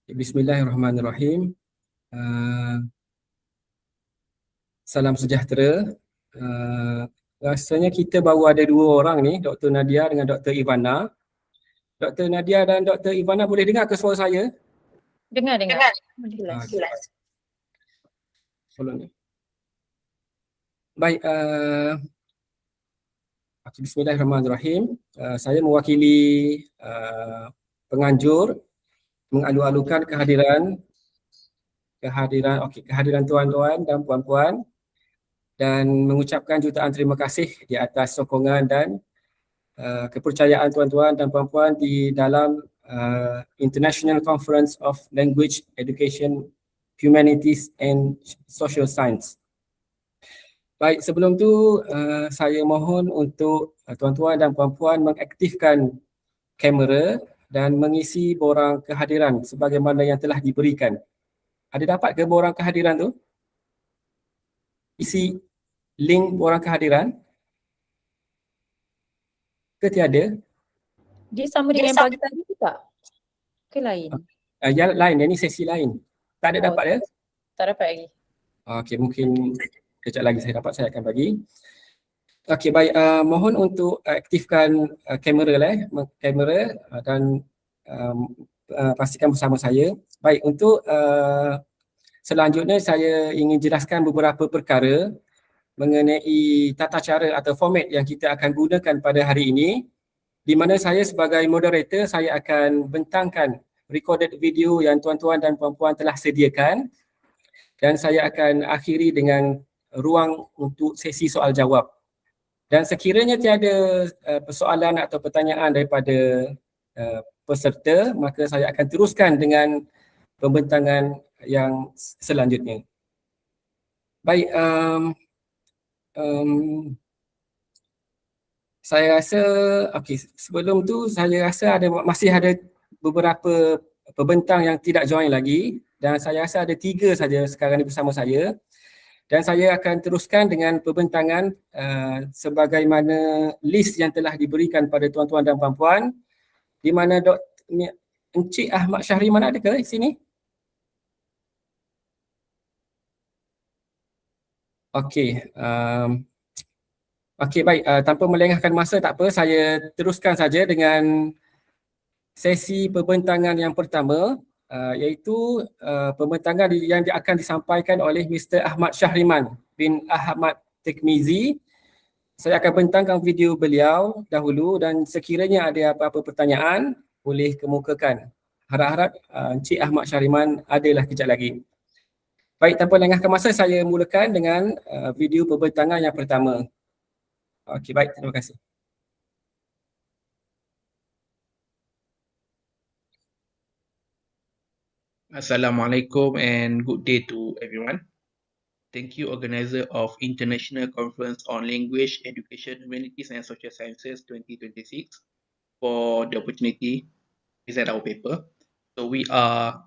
Bismillahirrahmanirrahim. Salam sejahtera. Rasanya kita baru ada dua orang ni, Dr. Nadia dengan Dr. Ivana. Dr. Nadia dan Dr. Ivana boleh dengar ke suara saya? Dengar. Jelas. Baik, Bismillahirrahmanirrahim. Saya mewakili penganjur mengalu-alukan kehadiran tuan-tuan dan puan-puan dan mengucapkan jutaan terima kasih di atas sokongan dan kepercayaan tuan-tuan dan puan-puan di dalam International Conference of Language Education, Humanities and Social Science. Baik, sebelum tu saya mohon untuk tuan-tuan dan puan-puan mengaktifkan kamera dan mengisi borang kehadiran sebagaimana yang telah diberikan. Ada dapat ke borang kehadiran tu? Isi link borang kehadiran? Ke tiada? Dia sama dengan yang pagi tadi ke tak? Ke lain? Yang lain, yang ni sesi lain. Tak ada dapat ya? Tak dapat lagi. Okey, mungkin kejap lagi saya dapat, saya akan bagi. Okey, baik. Mohon untuk aktifkan kamera dan pastikan bersama saya. Baik, untuk selanjutnya saya ingin jelaskan beberapa perkara mengenai tata cara atau format yang kita akan gunakan pada hari ini, di mana saya sebagai moderator, saya akan bentangkan recorded video yang tuan-tuan dan puan-puan telah sediakan dan saya akan akhiri dengan ruang untuk sesi soal jawab. Dan sekiranya tiada persoalan atau pertanyaan daripada peserta, maka saya akan teruskan dengan pembentangan yang selanjutnya. Baik, saya rasa, sebelum tu saya rasa masih ada beberapa pembentang yang tidak join lagi dan saya rasa ada 3 saja sekarang ni bersama saya. Dan saya akan teruskan dengan pembentangan sebagaimana list yang telah diberikan pada tuan-tuan dan puan-puan, di mana Encik Ahmad Syahriman ada ke di sini? Okey, baik, tanpa melengahkan masa tak apa, saya teruskan saja dengan sesi pembentangan yang pertama, iaitu pembentangan yang akan disampaikan oleh Mr. Ahmad Syahriman bin Ahmad Tekmizi. Saya akan bentangkan video beliau dahulu dan sekiranya ada apa-apa pertanyaan, boleh kemukakan. Harap-harap Encik Ahmad Syahriman adalah kejap lagi. Baik, tanpa lengahkan masa, saya mulakan dengan video pembentangan yang pertama. Okey, baik, terima kasih. Assalamualaikum and good day to everyone. Thank you, organizer of International Conference on Language, Education, Humanities and Social Sciences 2026 for the opportunity to present our paper. So we are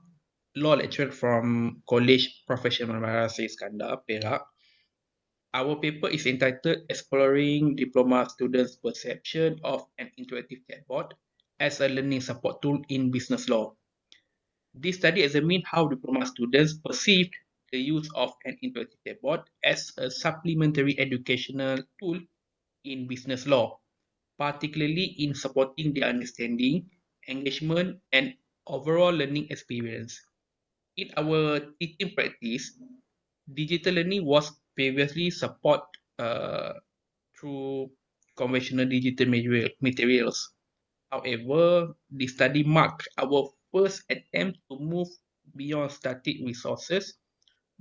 law lecturer from College Professional Maharasa Iskandar, Perak. Our paper is entitled Exploring Diploma Students' Perception of an Interactive Chatbot as a Learning Support Tool in Business Law. This study examined how diploma students perceived the use of an interactive chatbot as a supplementary educational tool in business law, particularly in supporting their understanding, engagement, and overall learning experience. In our teaching practice, digital learning was previously supported through conventional digital materials. However, the study marked our first attempt to move beyond static resources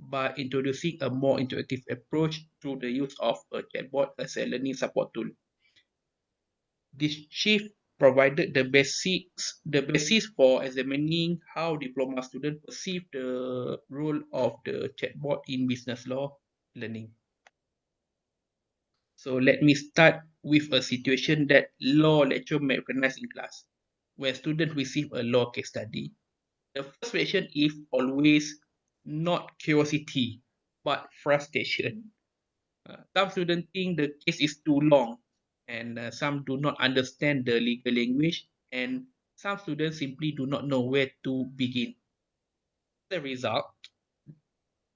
by introducing a more interactive approach through the use of a chatbot as a learning support tool. This shift provided the basis for examining how diploma students perceive the role of the chatbot in business law learning. So let me start with a situation that law lecturer may recognize in class. When students receive a law case study, the first reaction is always not curiosity, but frustration. Some students think the case is too long, and some do not understand the legal language, and some students simply do not know where to begin. As a result,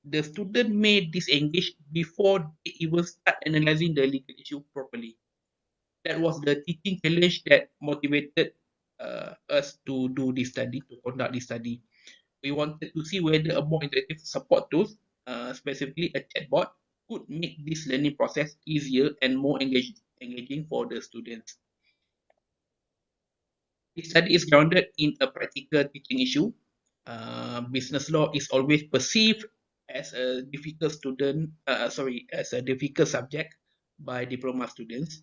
the student may disengage before they even start analyzing the legal issue properly. That was the teaching challenge that motivated us to do this study, to conduct this study. We wanted to see whether a more interactive support tool, specifically a chatbot, could make this learning process easier and more engaging for the students. This study is grounded in a practical teaching issue. Business law is always perceived as a difficult as a difficult subject by diploma students,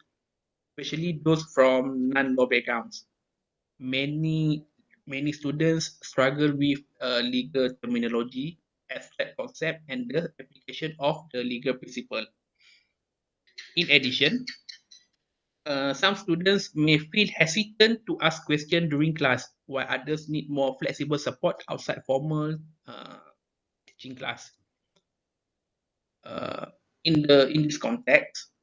especially those from non-law backgrounds. Many students struggle with legal terminology, abstract concept, and the application of the legal principle. In addition, some students may feel hesitant to ask questions during class, while others need more flexible support outside formal teaching class. In this context,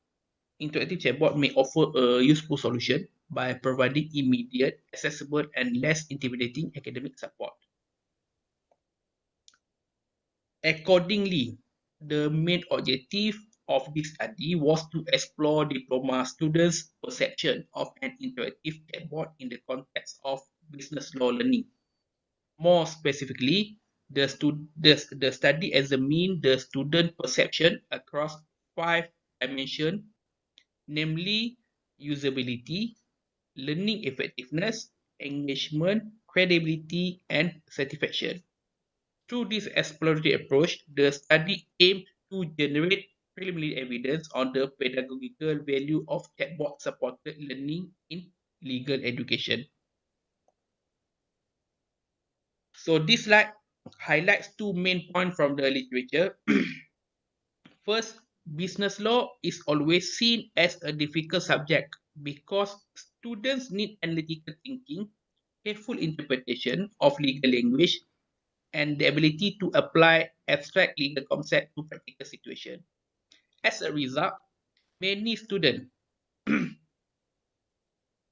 interactive chatbot may offer a useful solution by providing immediate, accessible, and less intimidating academic support. Accordingly, the main objective of this study was to explore diploma students' perception of an interactive chatbot in the context of business law learning. More specifically, the study examined the student perception across 5 dimensions, namely usability, learning effectiveness, engagement, credibility, and satisfaction. Through this exploratory approach, the study aimed to generate preliminary evidence on the pedagogical value of chatbot-supported learning in legal education. So this slide highlights 2 main points from the literature. First, business law is always seen as a difficult subject because students need analytical thinking, careful interpretation of legal language, and the ability to apply abstract legal concepts to practical situations. As a result, many students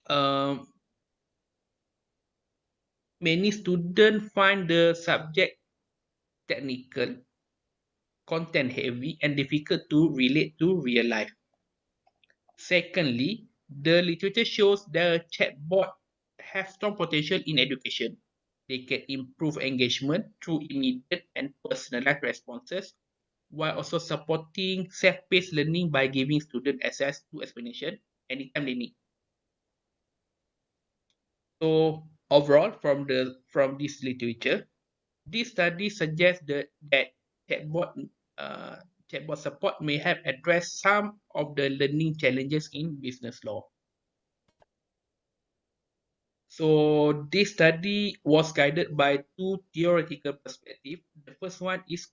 um, find the subject technical, content heavy, and difficult to relate to real life. Secondly, the literature shows that a chatbot has strong potential in education. They can improve engagement through immediate and personalized responses, while also supporting self-paced learning by giving students access to explanation anytime they need. So overall, from this literature, this study suggests that chatbot chatbot support may have addressed some of the learning challenges in business law. So this study was guided by 2 theoretical perspectives. The first one is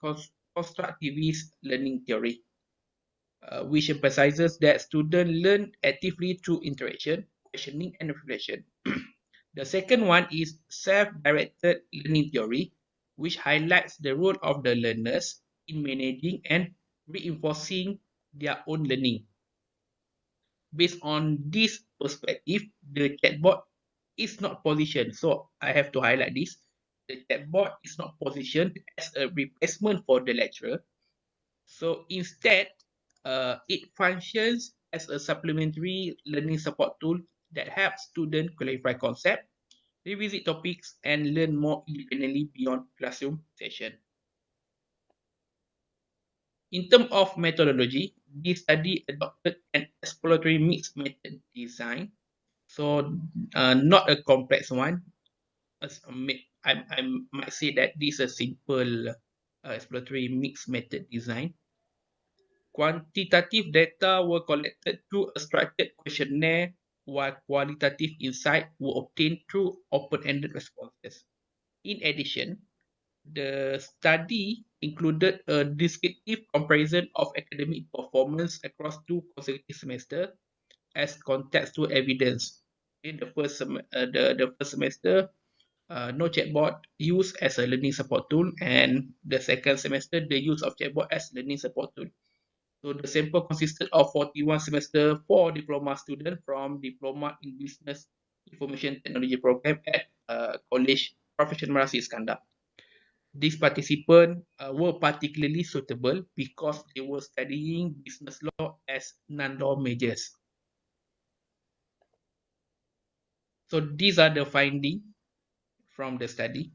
constructivist learning theory, which emphasizes that students learn actively through interaction, questioning, and reflection. The second one is self-directed learning theory, which highlights the role of the learners in managing and reinforcing their own learning. Based on this perspective, the chatbot is not positioned. So I have to highlight this. The chatbot is not positioned as a replacement for the lecturer. So instead, it functions as a supplementary learning support tool that helps students clarify concepts, revisit topics, and learn more independently beyond classroom session. In terms of methodology, this study adopted an exploratory mixed method design. So not a complex one. I might say that this is a simple exploratory mixed method design. Quantitative data were collected through a structured questionnaire, while qualitative insights were obtained through open-ended responses. In addition, the study included a descriptive comparison of academic performance across 2 consecutive semesters as contextual evidence. In the first semester, no chatbot used as a learning support tool, and the second semester, the use of chatbot as learning support tool. So the sample consisted of 41 semester 4 diploma students from Diploma in Business Information Technology program at College Professional Merasi Iskandar. These participants were particularly suitable because they were studying business law as non-law majors. So these are the findings from the study.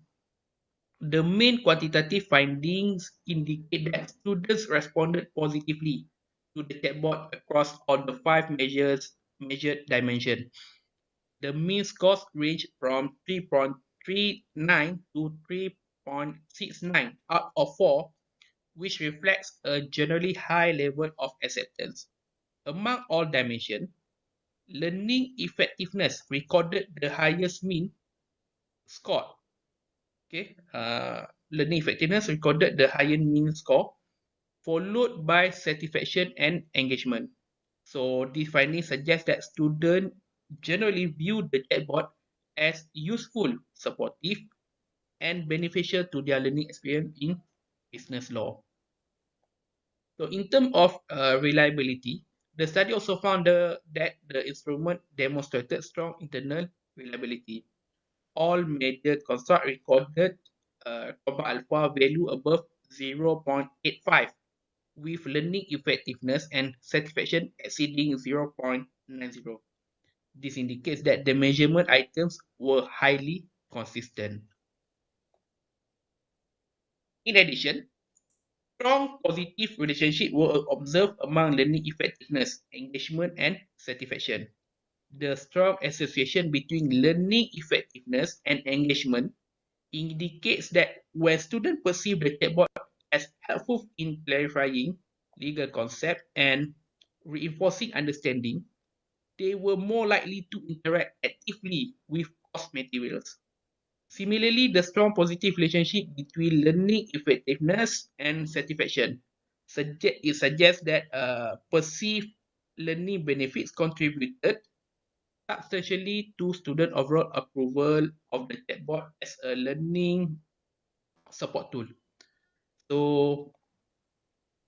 The main quantitative findings indicate that students responded positively to the chatbot across all the 5 measured dimensions. The mean scores range from 3.39 to 3.69 out of 4, which reflects a generally high level of acceptance. Among all dimensions, learning effectiveness recorded the highest mean score. Okay, learning effectiveness recorded the highest mean score, followed by satisfaction and engagement. So these findings suggest that students generally view the chatbot as useful, supportive, and beneficial to their learning experience in business law. So in terms of reliability, the study also found that the instrument demonstrated strong internal reliability. All major constructs recorded comma alpha value above 0.85, with learning effectiveness and satisfaction exceeding 0.90. This indicates that the measurement items were highly consistent. In addition, strong positive relationships were observed among learning effectiveness, engagement, and satisfaction. The strong association between learning effectiveness and engagement indicates that when students perceive the chatbot as helpful in clarifying legal concepts and reinforcing understanding, they were more likely to interact actively with course materials. Similarly, the strong positive relationship between learning effectiveness and satisfaction suggests that perceived learning benefits contributed substantially to student overall approval of the chatbot as a learning support tool. So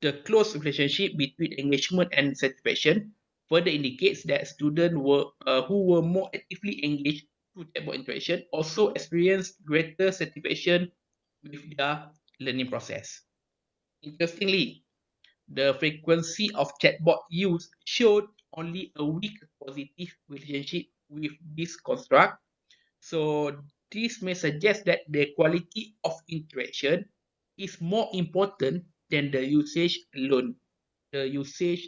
the close relationship between engagement and satisfaction further indicates that students who were more actively engaged through chatbot interaction also experienced greater satisfaction with their learning process. Interestingly, the frequency of chatbot use showed only a weak positive relationship with this construct. So this may suggest that the quality of interaction is more important than the usage alone. The usage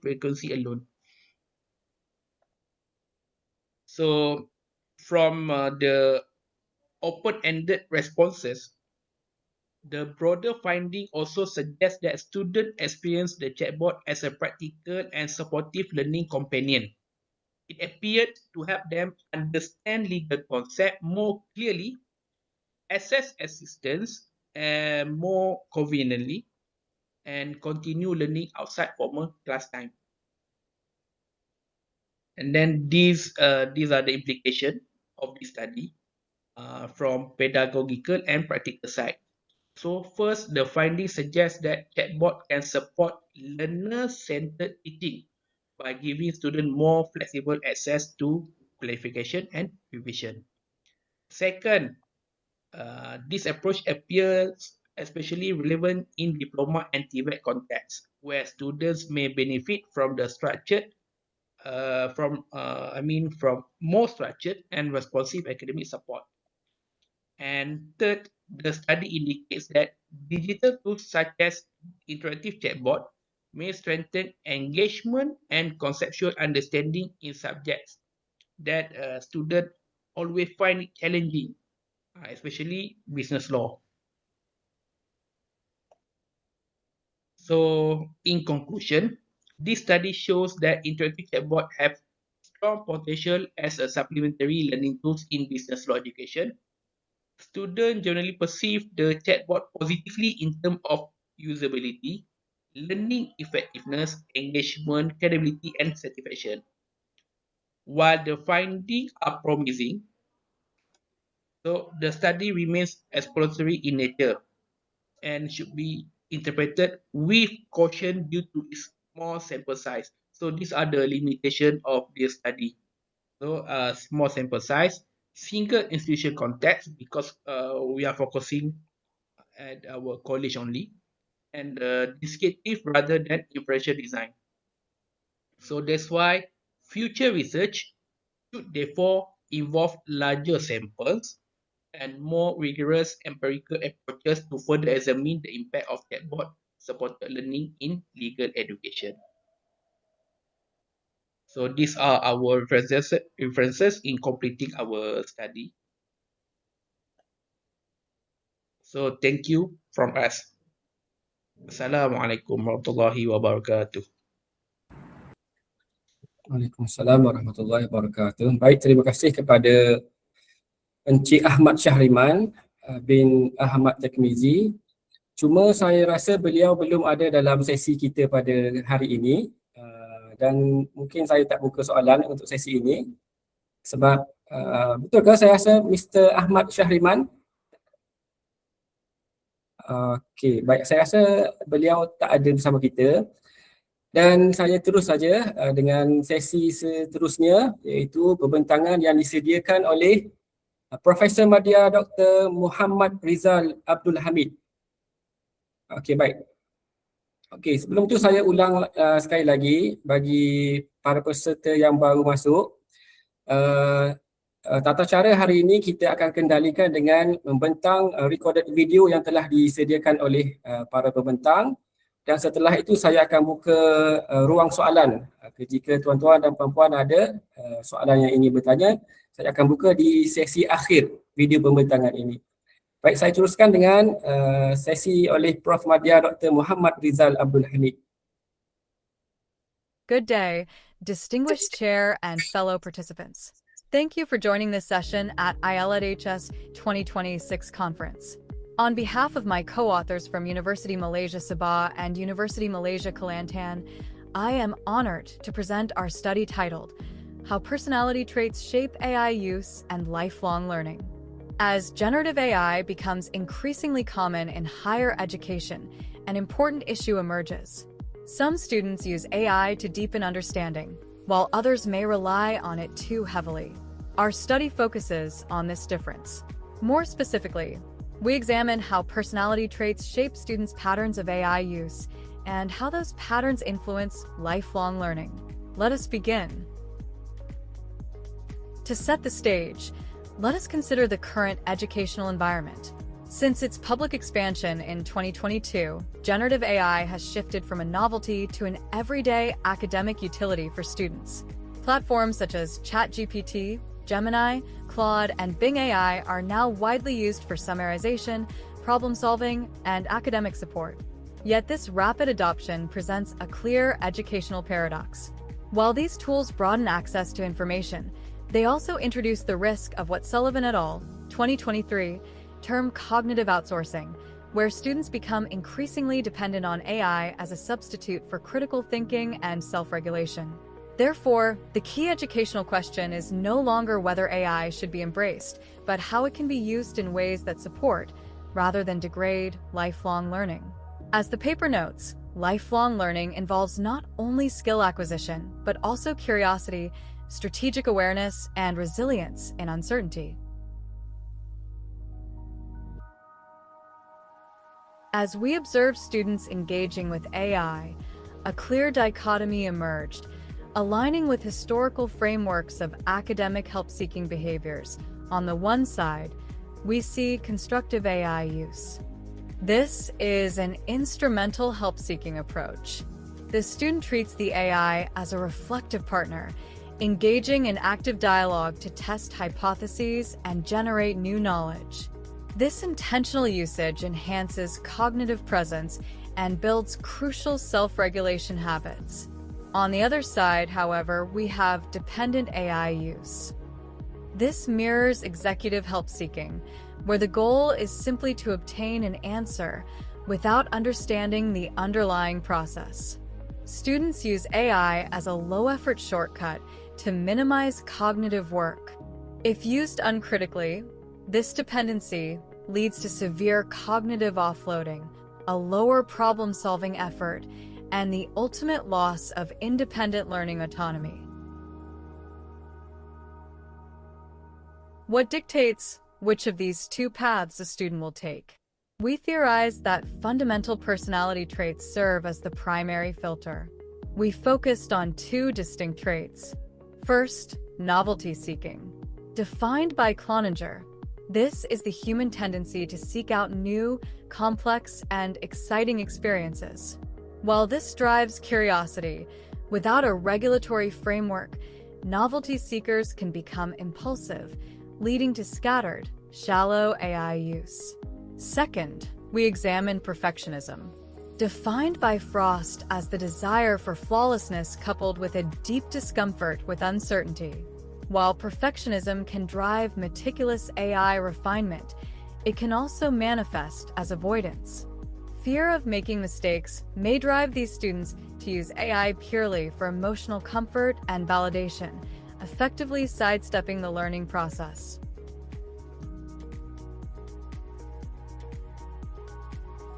frequency alone. So from the open-ended responses, the broader finding also suggests that students experience the chatbot as a practical and supportive learning companion. It appeared to help them understand legal concepts more clearly, access assistance more conveniently, and continue learning outside formal class time. And then these are the implications of this study from pedagogical and practical side. So first, the findings suggest that chatbot can support learner-centered teaching by giving students more flexible access to clarification and revision. Second, this approach appears especially relevant in diploma and TVET contexts, where students may benefit from the from more structured and responsive academic support. And third, the study indicates that digital tools such as interactive chatbot may strengthen engagement and conceptual understanding in subjects that students always find it challenging, especially business law. So, in conclusion, this study shows that interactive chatbot have strong potential as a supplementary learning tools in business law education. Students generally perceive the chatbot positively in terms of usability, learning effectiveness, engagement, credibility, and satisfaction. While the findings are promising, so the study remains exploratory in nature and should be interpreted with caution due to its small sample size. So these are the limitations of this study. So small sample size, single institution context because we are focusing at our college only, and descriptive rather than impression design. So that's why future research should therefore involve larger samples and more rigorous empirical approaches to further examine the impact of chatbot-supported learning in legal education. So these are our references in completing our study. So thank you from us. Assalamualaikum warahmatullahi wabarakatuh. Waalaikumsalam warahmatullahi wabarakatuh. Baik, terima kasih kepada Encik Ahmad Syahriman bin Ahmad Tekmizi. Cuma saya rasa beliau belum ada dalam sesi kita pada hari ini dan mungkin saya tak buka soalan untuk sesi ini sebab betulkah saya rasa Mr. Ahmad Syahriman? Okey, baik, saya rasa beliau tak ada bersama kita. Dan saya terus saja dengan sesi seterusnya, iaitu pembentangan yang disediakan oleh Profesor Madya Dr. Muhammad Rizal Abdul Hamid. Okey, baik. Okey, sebelum tu saya ulang sekali lagi bagi para peserta yang baru masuk. Tata cara hari ini kita akan kendalikan dengan membentang recorded video yang telah disediakan oleh para pembentang. Dan setelah itu saya akan buka ruang soalan. Jika tuan-tuan dan puan-puan ada soalan yang ingin bertanya, saya akan buka di sesi akhir video pembentangan ini. Baik, saya teruskan dengan sesi oleh Prof. Madya Dr. Muhammad Rizal Abdul Hamid. Good day, distinguished chair and fellow participants. Thank you for joining this session at i-LEdHS 2026 conference. On behalf of my co-authors from University Malaysia Sabah and University Malaysia Kelantan, I am honored to present our study titled, How Personality Traits Shape AI Use and Lifelong Learning. As generative AI becomes increasingly common in higher education, an important issue emerges. Some students use AI to deepen understanding, while others may rely on it too heavily. Our study focuses on this difference. More specifically, we examine how personality traits shape students' patterns of AI use and how those patterns influence lifelong learning. Let us begin. To set the stage, let us consider the current educational environment. Since its public expansion in 2022, generative AI has shifted from a novelty to an everyday academic utility for students. Platforms such as ChatGPT, Gemini, Claude, and Bing AI are now widely used for summarization, problem-solving, and academic support. Yet this rapid adoption presents a clear educational paradox. While these tools broaden access to information, they also introduce the risk of what Sullivan et al. 2023 term cognitive outsourcing, where students become increasingly dependent on AI as a substitute for critical thinking and self-regulation. Therefore, the key educational question is no longer whether AI should be embraced, but how it can be used in ways that support, rather than degrade, lifelong learning. As the paper notes, lifelong learning involves not only skill acquisition, but also curiosity, strategic awareness, and resilience in uncertainty. As we observed students engaging with AI, a clear dichotomy emerged, aligning with historical frameworks of academic help-seeking behaviors. On the one side, we see constructive AI use. This is an instrumental help-seeking approach. The student treats the AI as a reflective partner, engaging in active dialogue to test hypotheses and generate new knowledge. This intentional usage enhances cognitive presence and builds crucial self-regulation habits. On the other side, however, we have dependent AI use. This mirrors executive help-seeking, where the goal is simply to obtain an answer without understanding the underlying process. Students use AI as a low-effort shortcut to minimize cognitive work. If used uncritically, this dependency leads to severe cognitive offloading, a lower problem-solving effort, and the ultimate loss of independent learning autonomy. What dictates which of these two paths a student will take? We theorize that fundamental personality traits serve as the primary filter. We focused on two distinct traits. First, novelty seeking. Defined by Cloninger, this is the human tendency to seek out new, complex, and exciting experiences. While this drives curiosity, without a regulatory framework, novelty seekers can become impulsive, leading to scattered, shallow AI use. Second, we examine perfectionism. Defined by Frost as the desire for flawlessness coupled with a deep discomfort with uncertainty. While perfectionism can drive meticulous AI refinement, it can also manifest as avoidance. Fear of making mistakes may drive these students to use AI purely for emotional comfort and validation, effectively sidestepping the learning process.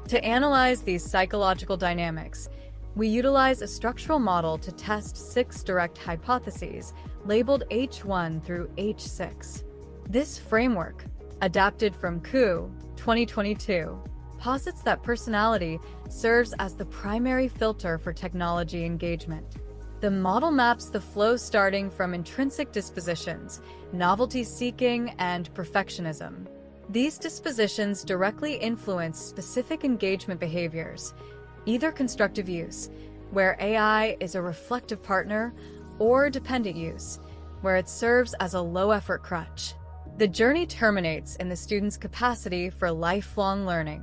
To analyze these psychological dynamics, we utilize a structural model to test 6 direct hypotheses, labeled H1 through H6. This framework, adapted from Koo, 2022, posits that personality serves as the primary filter for technology engagement. The model maps the flow starting from intrinsic dispositions, novelty seeking, and perfectionism. These dispositions directly influence specific engagement behaviors, either constructive use, where AI is a reflective partner, or dependent use, where it serves as a low-effort crutch. The journey terminates in the student's capacity for lifelong learning.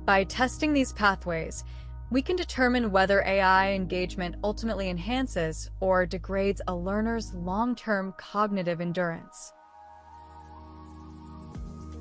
By testing these pathways, we can determine whether AI engagement ultimately enhances or degrades a learner's long-term cognitive endurance.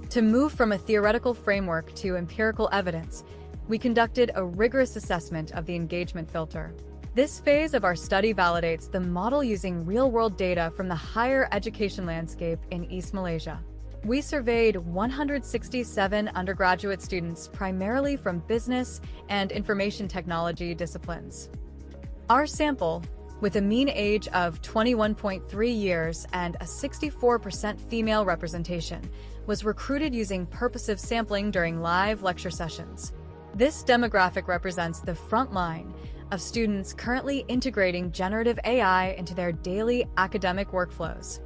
To move from a theoretical framework to empirical evidence, we conducted a rigorous assessment of the engagement filter. This phase of our study validates the model using real-world data from the higher education landscape in East Malaysia. We surveyed 167 undergraduate students primarily from business and information technology disciplines. Our sample, with a mean age of 21.3 years and a 64% female representation, was recruited using purposive sampling during live lecture sessions. This demographic represents the front line of students currently integrating generative AI into their daily academic workflows.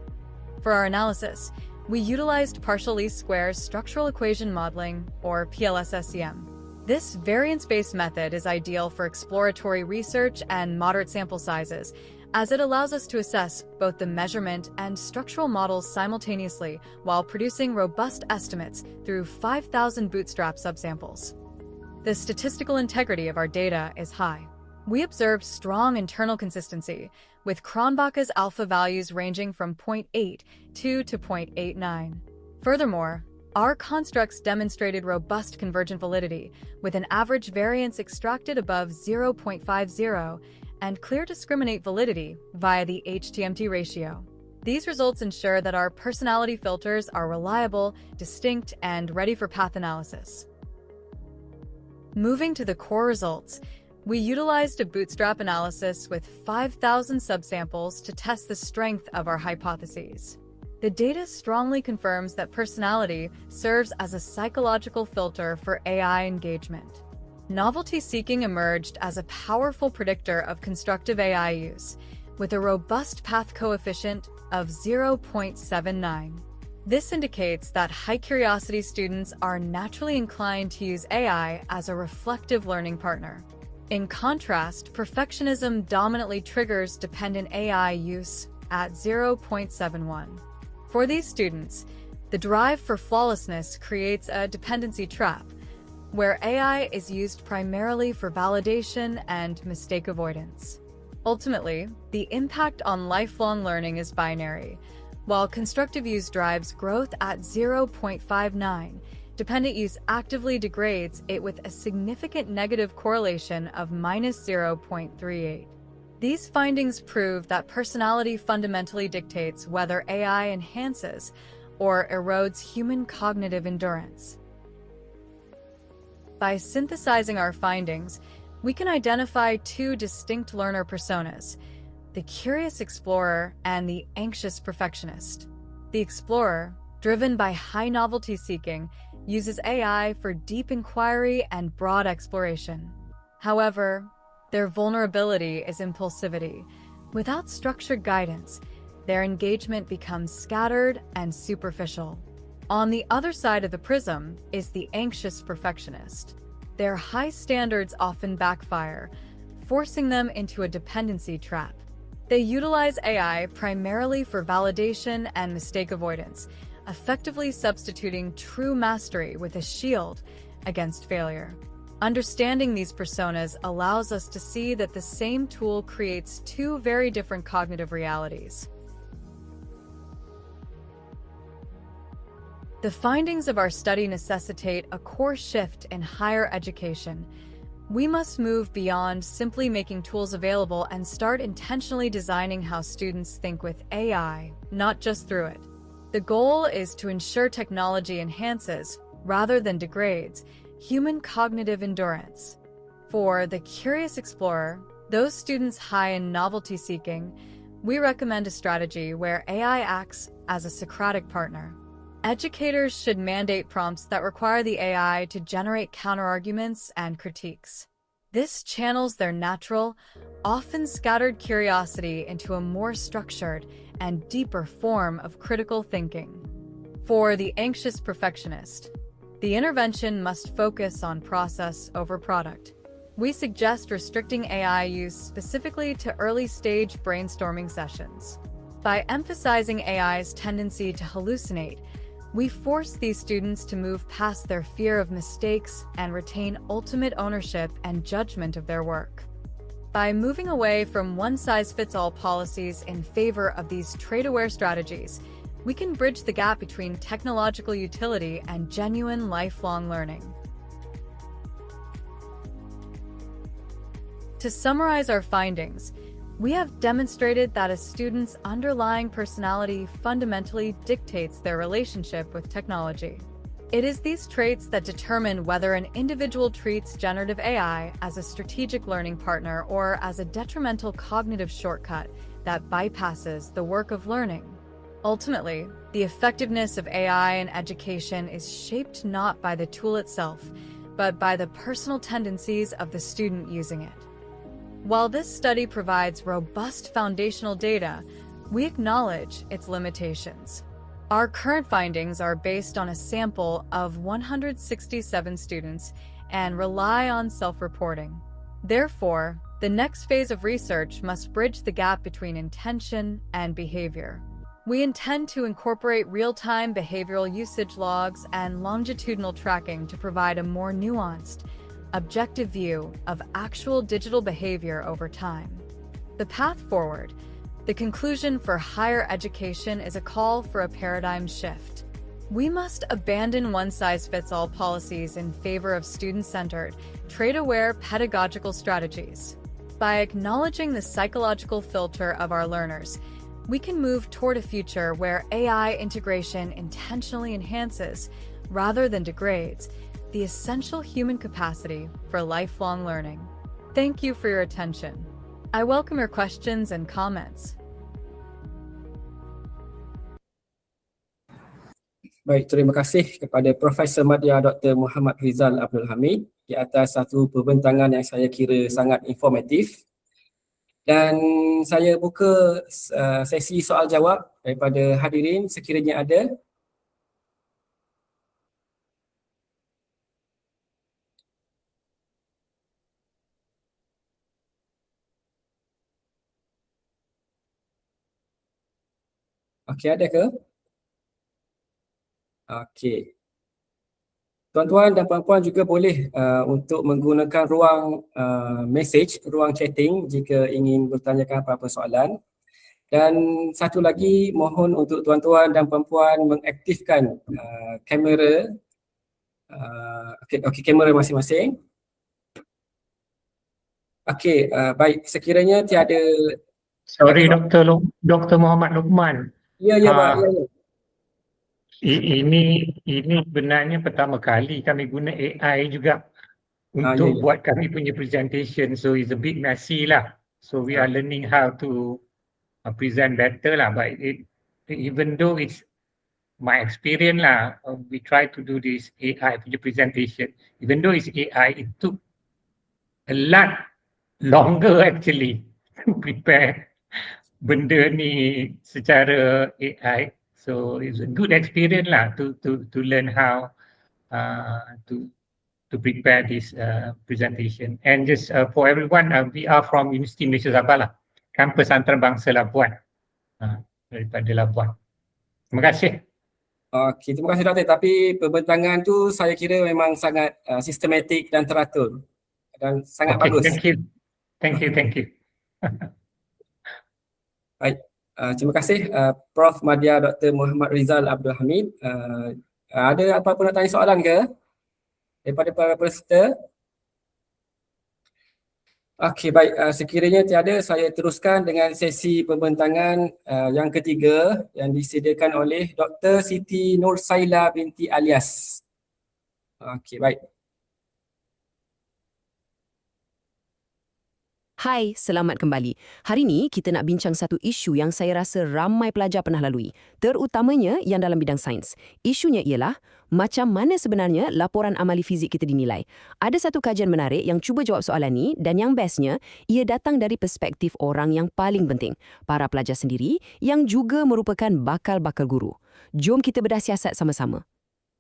For our analysis, we utilized partial least squares structural equation modeling, or PLS-SEM. This variance-based method is ideal for exploratory research and moderate sample sizes, as it allows us to assess both the measurement and structural models simultaneously while producing robust estimates through 5,000 bootstrap subsamples. The statistical integrity of our data is high. We observed strong internal consistency, with Cronbach's alpha values ranging from 0.82 to 0.89. Furthermore, our constructs demonstrated robust convergent validity, with an average variance extracted above 0.50 and clear discriminate validity via the HTMT ratio. These results ensure that our personality filters are reliable, distinct, and ready for path analysis. Moving to the core results, we utilized a bootstrap analysis with 5,000 subsamples to test the strength of our hypotheses. The data strongly confirms that personality serves as a psychological filter for AI engagement. Novelty seeking emerged as a powerful predictor of constructive AI use, with a robust path coefficient of 0.79. This indicates that high curiosity students are naturally inclined to use AI as a reflective learning partner. In contrast, perfectionism dominantly triggers dependent AI use at 0.71. For these students, the drive for flawlessness creates a dependency trap, where AI is used primarily for validation and mistake avoidance. Ultimately, the impact on lifelong learning is binary. While constructive use drives growth at 0.59, dependent use actively degrades it with a significant negative correlation of -0.38. These findings prove that personality fundamentally dictates whether AI enhances or erodes human cognitive endurance. By synthesizing our findings, we can identify two distinct learner personas: the curious explorer and the anxious perfectionist. The explorer, driven by high novelty seeking, uses AI for deep inquiry and broad exploration. However, their vulnerability is impulsivity. Without structured guidance, their engagement becomes scattered and superficial. On the other side of the prism is the anxious perfectionist. Their high standards often backfire, forcing them into a dependency trap. They utilize AI primarily for validation and mistake avoidance, effectively substituting true mastery with a shield against failure. Understanding these personas allows us to see that the same tool creates two very different cognitive realities. The findings of our study necessitate a core shift in higher education. We must move beyond simply making tools available and start intentionally designing how students think with AI, not just through it. The goal is to ensure technology enhances, rather than degrades, human cognitive endurance. For the curious explorer, those students high in novelty seeking, we recommend a strategy where AI acts as a Socratic partner. Educators should mandate prompts that require the AI to generate counterarguments and critiques. This channels their natural, often scattered curiosity into a more structured and deeper form of critical thinking. For the anxious perfectionist, the intervention must focus on process over product. We suggest restricting AI use specifically to early-stage brainstorming sessions. By emphasizing AI's tendency to hallucinate, we force these students to move past their fear of mistakes and retain ultimate ownership and judgment of their work. By moving away from one-size-fits-all policies in favor of these trait-aware strategies, we can bridge the gap between technological utility and genuine lifelong learning. To summarize our findings, we have demonstrated that a student's underlying personality fundamentally dictates their relationship with technology. It is these traits that determine whether an individual treats generative AI as a strategic learning partner or as a detrimental cognitive shortcut that bypasses the work of learning. Ultimately, the effectiveness of AI in education is shaped not by the tool itself, but by the personal tendencies of the student using it. While this study provides robust foundational data, we acknowledge its limitations. Our current findings are based on a sample of 167 students and rely on self-reporting. Therefore, the next phase of research must bridge the gap between intention and behavior. We intend to incorporate real-time behavioral usage logs and longitudinal tracking to provide a more nuanced, objective view of actual digital behavior over time. The path forward, the conclusion for higher education, is a call for a paradigm shift. We must abandon one-size-fits-all policies in favor of student-centered, trait-aware pedagogical strategies. By acknowledging the psychological filter of our learners, we can move toward a future where AI integration intentionally enhances, rather than degrades, the essential human capacity for lifelong learning. Thank you for your attention. I welcome your questions and comments. Baik, terima kasih kepada Profesor Madya Dr. Muhammad Rizal Abdul Hamid di atas satu perbincangan yang saya kira sangat informatif. Dan saya buka sesi soal jawab daripada hadirin sekiranya ada. Okey, ada ke? Okey. Tuan-tuan dan puan-puan juga boleh untuk menggunakan ruang message, ruang chatting jika ingin bertanyakan apa-apa soalan. Dan satu lagi, mohon untuk tuan-tuan dan puan-puan mengaktifkan kamera kamera masing-masing. Okey, baik, sekiranya tiada. Sorry Dr. Muhammad Luqman. Ya, Pak. Ya. Ini sebenarnya pertama kali kami guna AI juga untuk buat kami punya presentation, so it's a bit messy lah. So we are learning how to present better lah, but even though it's my experience lah, we try to do this AI punya presentation. Even though it's AI, it took a lot longer actually to prepare benda ni secara AI. So it's a good experience lah to learn how to prepare this presentation. And just for everyone, we are from Universiti Malaysia Sabah lah, kampus antarabangsa Labuan, daripada Labuan. Terima kasih. Okey, terima kasih Doktor. Tapi pembentangan tu saya kira memang sangat sistematik dan teratur dan sangat Okay, bagus. thank you. Baik, terima kasih Prof. Madya Dr. Muhammad Rizal Abdul Hamid. Ada apa-apa nak tanya soalan ke daripada para peserta? Okey, baik. Sekiranya tiada, saya teruskan dengan sesi pembentangan yang ketiga yang disediakan oleh Dr. Siti Nursaila binti Iledhs. Okey, baik. Hai, selamat kembali. Hari ini kita nak bincang satu isu yang saya rasa ramai pelajar pernah lalui, terutamanya yang dalam bidang sains. Isunya ialah macam mana sebenarnya laporan amali fizik kita dinilai. Ada satu kajian menarik yang cuba jawab soalan ni dan yang bestnya, ia datang dari perspektif orang yang paling penting, para pelajar sendiri yang juga merupakan bakal-bakal guru. Jom kita bedah siasat sama-sama.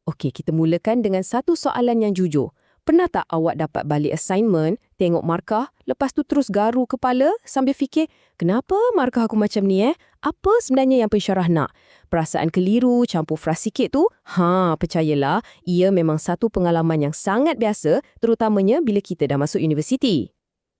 Okey, kita mulakan dengan satu soalan yang jujur. Pernah tak awak dapat balik assignment, tengok markah, lepas tu terus garu kepala sambil fikir, kenapa markah aku macam ni Apa sebenarnya yang pensyarah nak? Perasaan keliru, campur fras sikit tu, percayalah, ia memang satu pengalaman yang sangat biasa, terutamanya bila kita dah masuk universiti.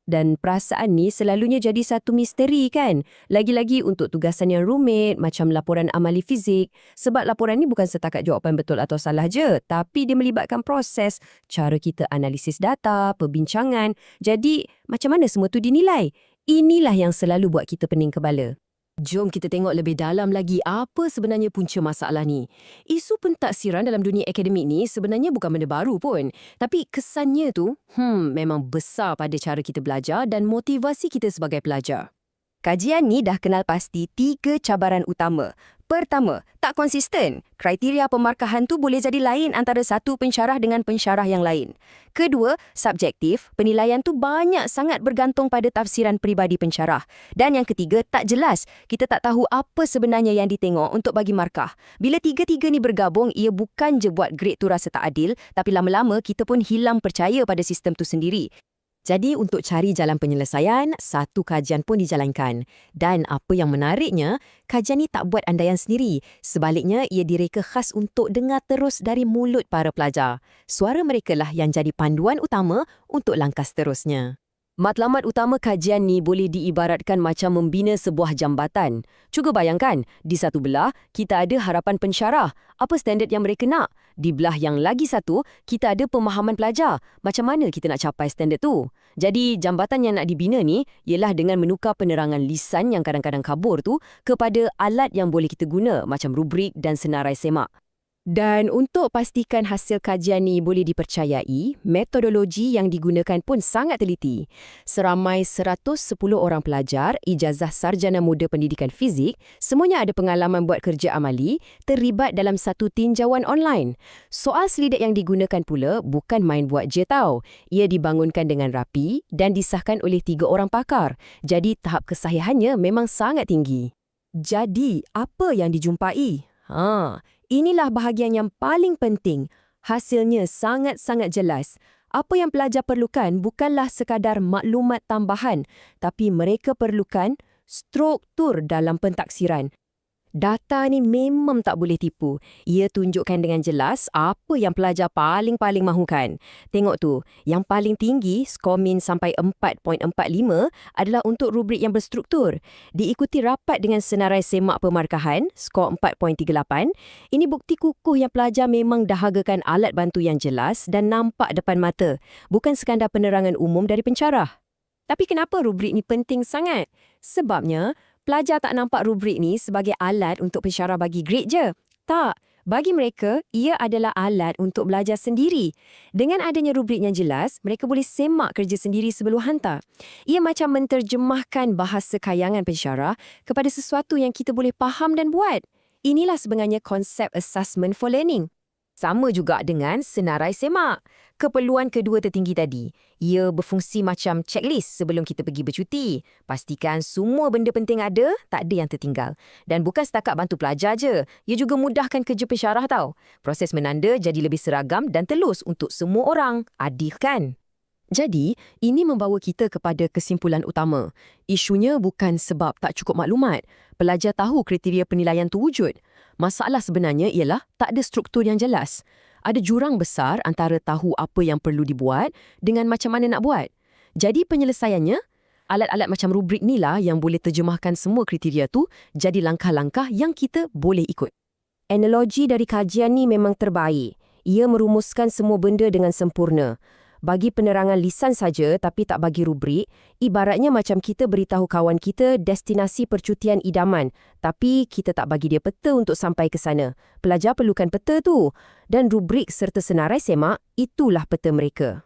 Dan perasaan ni selalunya jadi satu misteri kan? Lagi-lagi untuk tugasan yang rumit macam laporan amali fizik. Sebab laporan ni bukan setakat jawapan betul atau salah je, tapi dia melibatkan proses, cara kita analisis data, perbincangan. Jadi, macam mana semua tu dinilai? Inilah yang selalu buat kita pening kepala. Jom kita tengok lebih dalam lagi apa sebenarnya punca masalah ni. Isu pentaksiran dalam dunia akademik ni sebenarnya bukan benda baru pun. Tapi kesannya tu, memang besar pada cara kita belajar dan motivasi kita sebagai pelajar. Kajian ni dah kenal pasti 3 cabaran utama. Pertama, tak konsisten. Kriteria pemarkahan tu boleh jadi lain antara satu pensyarah dengan pensyarah yang lain. Kedua, subjektif. Penilaian tu banyak sangat bergantung pada tafsiran peribadi pensyarah. Dan yang ketiga, tak jelas. Kita tak tahu apa sebenarnya yang ditengok untuk bagi markah. Bila tiga-tiga ni bergabung, ia bukan je buat grade tu rasa tak adil, tapi lama-lama kita pun hilang percaya pada sistem tu sendiri. Jadi untuk cari jalan penyelesaian, satu kajian pun dijalankan. Dan apa yang menariknya, kajian ni tak buat andaian sendiri. Sebaliknya, ia direka khas untuk dengar terus dari mulut para pelajar. Suara mereka lah yang jadi panduan utama untuk langkah seterusnya. Matlamat utama kajian ni boleh diibaratkan macam membina sebuah jambatan. Cuba bayangkan, di satu belah, kita ada harapan pensyarah. Apa standard yang mereka nak? Di belah yang lagi satu, kita ada pemahaman pelajar. Macam mana kita nak capai standard tu? Jadi, jambatan yang nak dibina ni ialah dengan menukar penerangan lisan yang kadang-kadang kabur tu kepada alat yang boleh kita guna macam rubrik dan senarai semak. Dan untuk pastikan hasil kajian ni boleh dipercayai, metodologi yang digunakan pun sangat teliti. Seramai 110 orang pelajar ijazah sarjana muda pendidikan fizik, semuanya ada pengalaman buat kerja amali, terlibat dalam satu tinjauan online. Soal selidik yang digunakan pula bukan main buat je tau. Ia dibangunkan dengan rapi dan disahkan oleh 3 orang pakar. Jadi tahap kesahihannya memang sangat tinggi. Jadi, apa yang dijumpai? Inilah bahagian yang paling penting. Hasilnya sangat-sangat jelas. Apa yang pelajar perlukan bukanlah sekadar maklumat tambahan, tapi mereka perlukan struktur dalam pentaksiran. Data ni memang tak boleh tipu. Ia tunjukkan dengan jelas apa yang pelajar paling mahukan. Tengok tu, yang paling tinggi, skor min sampai 4.45 adalah untuk rubrik yang berstruktur. Diikuti rapat dengan senarai semak pemarkahan, skor 4.38. Ini bukti kukuh yang pelajar memang dahagakan alat bantu yang jelas dan nampak depan mata. Bukan sekadar penerangan umum dari pensyarah. Tapi kenapa rubrik ni penting sangat? Sebabnya, pelajar tak nampak rubrik ni sebagai alat untuk pensyarah bagi grade je. Tak. Bagi mereka, ia adalah alat untuk belajar sendiri. Dengan adanya rubrik yang jelas, mereka boleh semak kerja sendiri sebelum hantar. Ia macam menterjemahkan bahasa kayangan pensyarah kepada sesuatu yang kita boleh faham dan buat. Inilah sebenarnya konsep assessment for learning. Sama juga dengan senarai semak. Keperluan kedua tertinggi tadi, ia berfungsi macam checklist sebelum kita pergi bercuti. Pastikan semua benda penting ada, tak ada yang tertinggal. Dan bukan setakat bantu pelajar je, ia juga mudahkan kerja pensyarah tau. Proses menanda jadi lebih seragam dan telus untuk semua orang. Adil kan? Jadi, ini membawa kita kepada kesimpulan utama. Isunya bukan sebab tak cukup maklumat. Pelajar tahu kriteria penilaian tu wujud. Masalah sebenarnya ialah tak ada struktur yang jelas. Ada jurang besar antara tahu apa yang perlu dibuat dengan macam mana nak buat. Jadi penyelesaiannya, alat-alat macam rubrik ni lah yang boleh terjemahkan semua kriteria tu jadi langkah-langkah yang kita boleh ikut. Analogi dari kajian ni memang terbaik. Ia merumuskan semua benda dengan sempurna. Bagi penerangan lisan saja tapi tak bagi rubrik, ibaratnya macam kita beritahu kawan kita destinasi percutian idaman, tapi kita tak bagi dia peta untuk sampai ke sana. Pelajar perlukan peta tu, dan rubrik serta senarai semak, itulah peta mereka.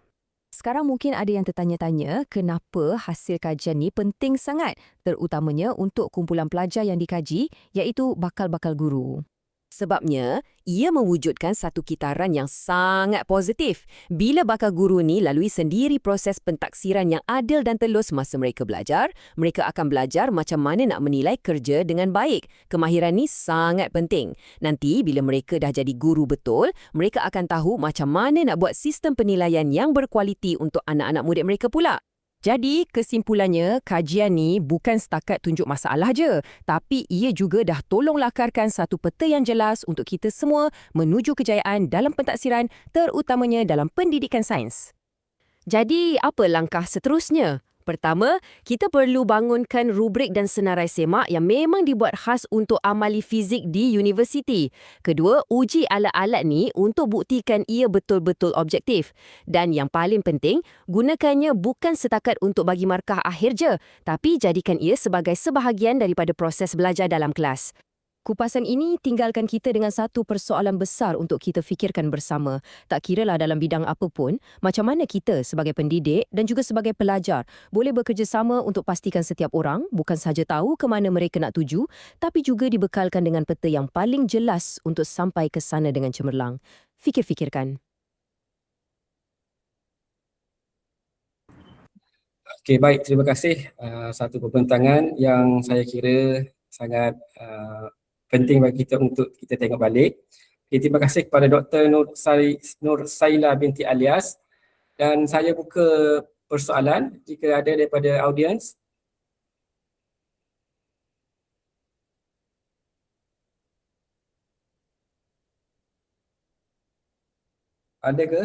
Sekarang mungkin ada yang tertanya-tanya kenapa hasil kajian ni penting sangat, terutamanya untuk kumpulan pelajar yang dikaji, iaitu bakal-bakal guru. Sebabnya, ia mewujudkan satu kitaran yang sangat positif. Bila bakal guru ni lalui sendiri proses pentaksiran yang adil dan telus masa mereka belajar, mereka akan belajar macam mana nak menilai kerja dengan baik. Kemahiran ni sangat penting. Nanti bila mereka dah jadi guru betul, mereka akan tahu macam mana nak buat sistem penilaian yang berkualiti untuk anak-anak murid mereka pula. Jadi, kesimpulannya, kajian ni bukan setakat tunjuk masalah je, tapi ia juga dah tolong lakarkan satu peta yang jelas untuk kita semua menuju kejayaan dalam pentaksiran, terutamanya dalam pendidikan sains. Jadi, apa langkah seterusnya? Pertama, kita perlu bangunkan rubrik dan senarai semak yang memang dibuat khas untuk amali fizik di universiti. Kedua, uji alat-alat ni untuk buktikan ia betul-betul objektif. Dan yang paling penting, gunakannya bukan setakat untuk bagi markah akhir je, tapi jadikan ia sebagai sebahagian daripada proses belajar dalam kelas. Kupasan ini tinggalkan kita dengan satu persoalan besar untuk kita fikirkan bersama. Tak kiralah dalam bidang apa pun, macam mana kita sebagai pendidik dan juga sebagai pelajar boleh bekerjasama untuk pastikan setiap orang bukan sahaja tahu ke mana mereka nak tuju, tapi juga dibekalkan dengan peta yang paling jelas untuk sampai ke sana dengan cemerlang. Fikir-fikirkan. Okey, baik. Terima kasih. Satu pembentangan yang saya kira sangat penting bagi kita untuk kita tengok balik. Okay, terima kasih kepada Dr. Nur Saila binti i-LEdHS, dan saya buka persoalan jika ada daripada audiens. Ada ke?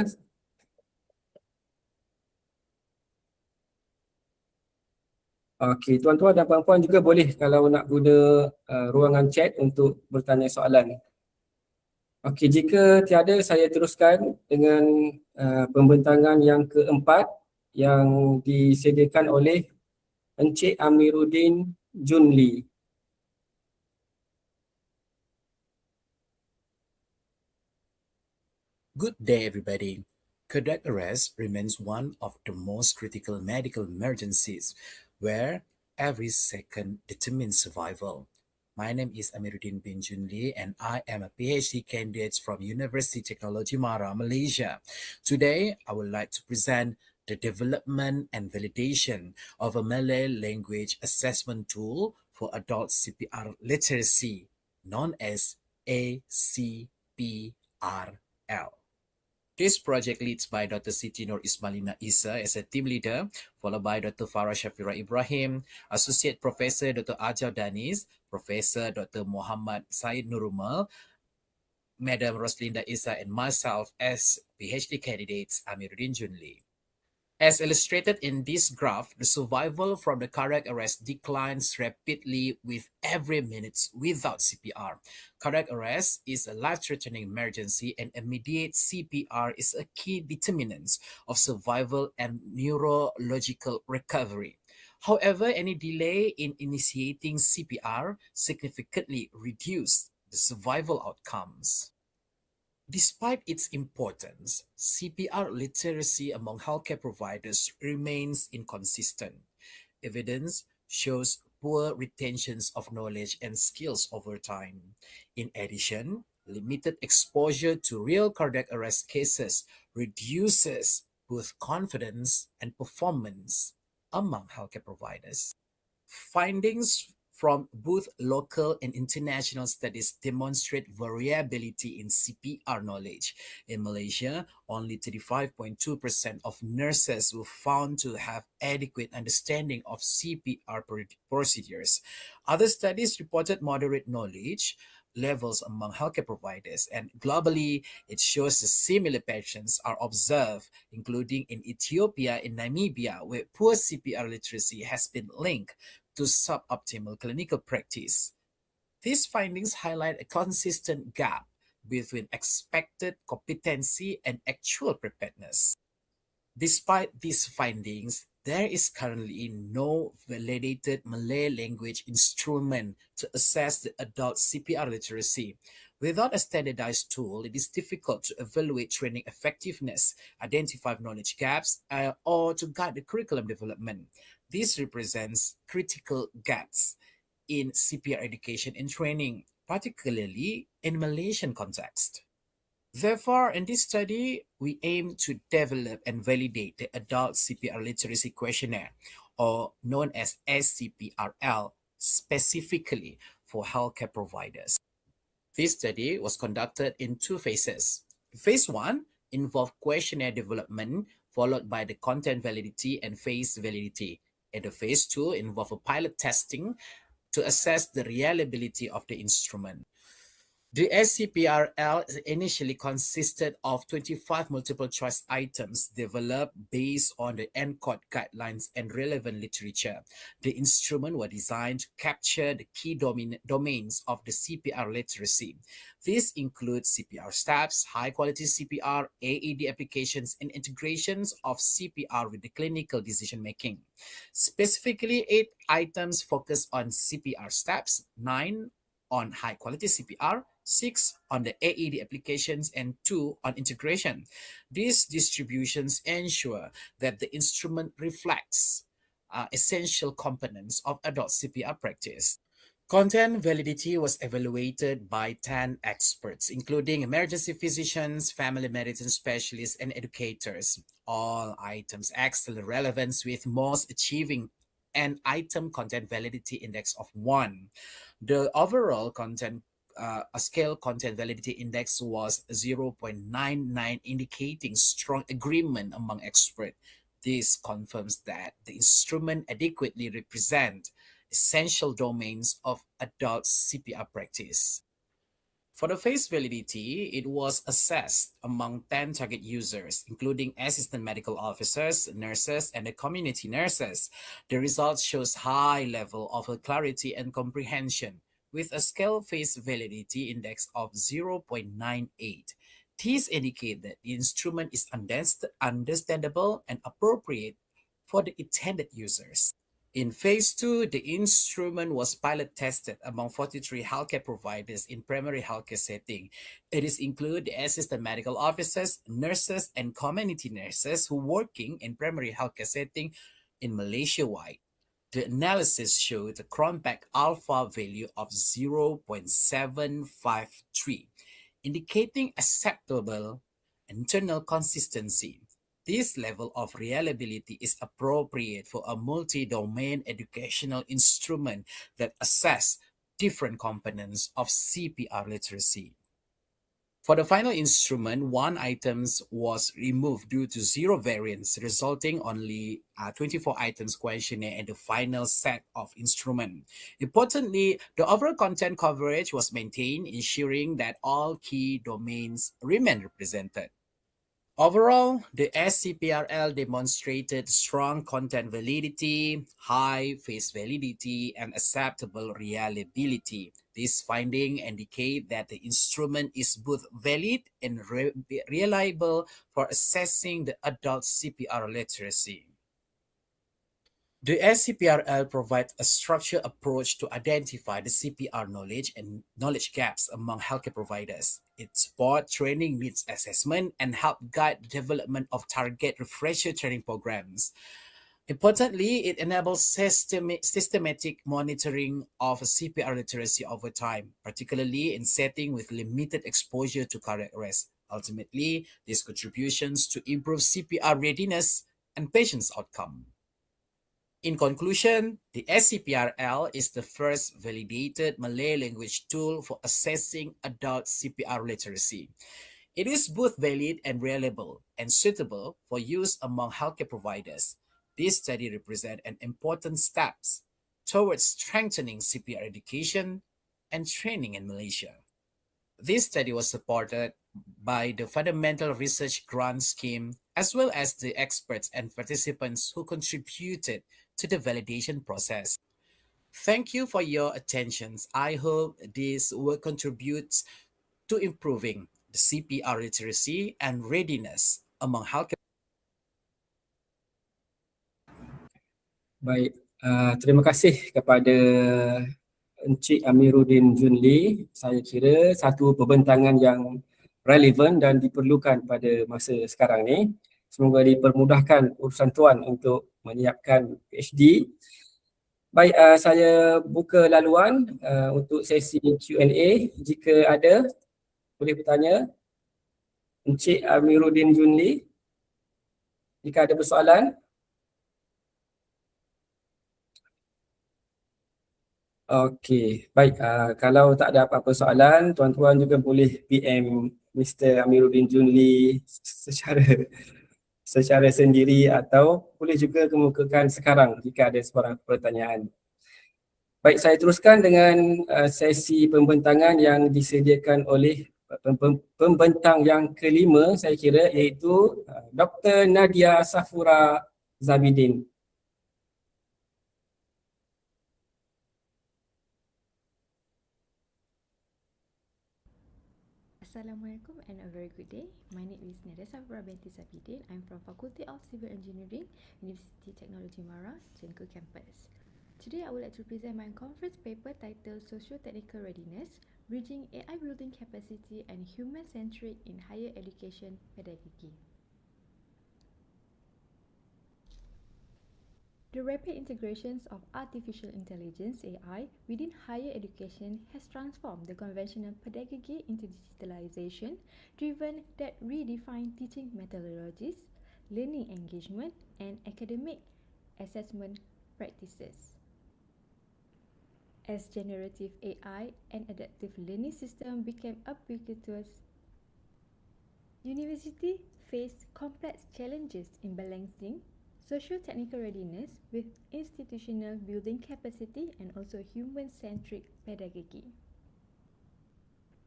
Okey, tuan-tuan dan puan-puan juga boleh kalau nak guna ruangan chat untuk bertanya soalan. Okey, jika tiada saya teruskan dengan pembentangan yang keempat yang disediakan oleh Encik Amiruddin Junli. Good day, everybody. Cardiac arrest remains one of the most critical medical emergencies where every second determines survival. My name is Amiruddin bin Junli and I am a PhD candidate from University Technology Mara, Malaysia. Today, I would like to present the development and validation of a Malay language assessment tool for adult CPR literacy, known as i-CPR. This project leads by Dr. Siti Nur Ismailina Isa as a team leader, followed by Dr. Farah Shafira Ibrahim, Associate Professor Dr. Ajau Danis, Professor Dr. Muhammad Said Nurumal, Madam Roslinda Isa, and myself as PhD candidates Amiruddin Junli. As illustrated in this graph, the survival from the cardiac arrest declines rapidly with every minute without CPR. Cardiac arrest is a life-threatening emergency and immediate CPR is a key determinant of survival and neurological recovery. However, any delay in initiating CPR significantly reduces the survival outcomes. Despite its importance, CPR literacy among healthcare providers remains inconsistent. Evidence shows poor retentions of knowledge and skills over time. In addition, limited exposure to real cardiac arrest cases reduces both confidence and performance among healthcare providers. Findings from both local and international studies demonstrate variability in CPR knowledge. In Malaysia, only 35.2% of nurses were found to have adequate understanding of CPR procedures. Other studies reported moderate knowledge levels among healthcare providers, and globally, it shows similar patterns are observed, including in Ethiopia and Namibia, where poor CPR literacy has been linked to suboptimal clinical practice. These findings highlight a consistent gap between expected competency and actual preparedness. Despite these findings, there is currently no validated Malay language instrument to assess the adult CPR literacy. Without a standardized tool, it is difficult to evaluate training effectiveness, identify knowledge gaps, or to guide the curriculum development. This represents critical gaps in CPR education and training, particularly in Malaysian context. Therefore, in this study, we aim to develop and validate the Adult CPR Literacy Questionnaire, or known as SCPRL, specifically for healthcare providers. This study was conducted in 2 phases. Phase 1 involved questionnaire development, followed by the content validity and phase validity. And the phase 2 involved a pilot testing to assess the reliability of the instrument. The SCPRL initially consisted of 25 multiple choice items developed based on the NCOD guidelines and relevant literature. The instrument were designed to capture the key domains of the CPR literacy. These include CPR steps, high-quality CPR, AED applications, and integrations of CPR with the clinical decision-making. Specifically, 8 items focus on CPR steps, 9 on high-quality CPR, 6 on the AED applications, and 2 on integration. These distributions ensure that the instrument reflects essential components of adult CPR practice. Content validity was evaluated by 10 experts, including emergency physicians, family medicine specialists, and educators. All items excellent relevance, with most achieving an item content validity index of 1. The overall scale content validity index was 0.99, indicating strong agreement among experts. This confirms that the instrument adequately represents essential domains of adult CPR practice. For the phase validity, it was assessed among 10 target users, including assistant medical officers, nurses, and the community nurses. The results shows high level of clarity and comprehension, with a scale phase validity index of 0.98. These indicate that the instrument is understandable and appropriate for the intended users. In phase 2, the instrument was pilot tested among 43 healthcare providers in primary healthcare setting. It is include the assistant medical officers, nurses, and community nurses who working in primary healthcare setting in Malaysia-wide. The analysis showed a Cronbach alpha value of 0.753, indicating acceptable internal consistency. This level of reliability is appropriate for a multi-domain educational instrument that assess different components of CPR literacy. For the final instrument, 1 item was removed due to 0 variance, resulting only 24 items questionnaire in the final set of instrument. Importantly, the overall content coverage was maintained, ensuring that all key domains remain represented. Overall, the SCPRL demonstrated strong content validity, high phase validity, and acceptable reliability. These findings indicate that the instrument is both valid and reliable for assessing the adult CPR literacy. The SCPRL provides a structured approach to identify the CPR knowledge and knowledge gaps among healthcare providers. It supports training needs assessment and help guide the development of target refresher training programs. Importantly, it enables systematic monitoring of CPR literacy over time, particularly in settings with limited exposure to cardiac arrest. Ultimately, these contributions to improve CPR readiness and patient's outcome. In conclusion, the SCPRL is the first validated Malay language tool for assessing adult CPR literacy. It is both valid and reliable and suitable for use among healthcare providers. This study represents an important step towards strengthening CPR education and training in Malaysia. This study was supported by the Fundamental Research Grant Scheme as well as the experts and participants who contributed to the validation process. Thank you for your attention. I hope this will contribute to improving the CPR literacy and readiness among healthcare. Baik, terima kasih kepada Encik Amiruddin Junli. Saya kira satu pembentangan yang relevan dan diperlukan pada masa sekarang ni. Semoga dipermudahkan urusan tuan untuk menyiapkan PhD. Baik, saya buka laluan untuk sesi Q&A. Jika ada, boleh bertanya. Encik Amiruddin Junli, jika ada persoalan. Okey, baik. Kalau tak ada apa-apa soalan, tuan-tuan juga boleh PM Mr. Amiruddin Junli secara sendiri atau boleh juga kemukakan sekarang jika ada sebarang pertanyaan. Baik, saya teruskan dengan sesi pembentangan yang disediakan oleh pembentang yang kelima saya kira, iaitu Dr. Nadia Safura Zabidin. Assalamualaikum and a very good day. My name is Nadia Safura binti Zabidin. I'm from Faculty of Civil Engineering, University Technology Mara, Cengkeh Campus. Today I would like to present my conference paper titled Socio-Technical Readiness, Bridging AI Building Capacity and Human-Centric in Higher Education Pedagogy. The rapid integrations of artificial intelligence (AI) within higher education has transformed the conventional pedagogy into digitalization driven that redefine teaching methodologies, learning engagement, and academic assessment practices. As generative AI and adaptive learning system became ubiquitous, universities faced complex challenges in balancing socio-technical readiness with institutional building capacity and also human-centric pedagogy.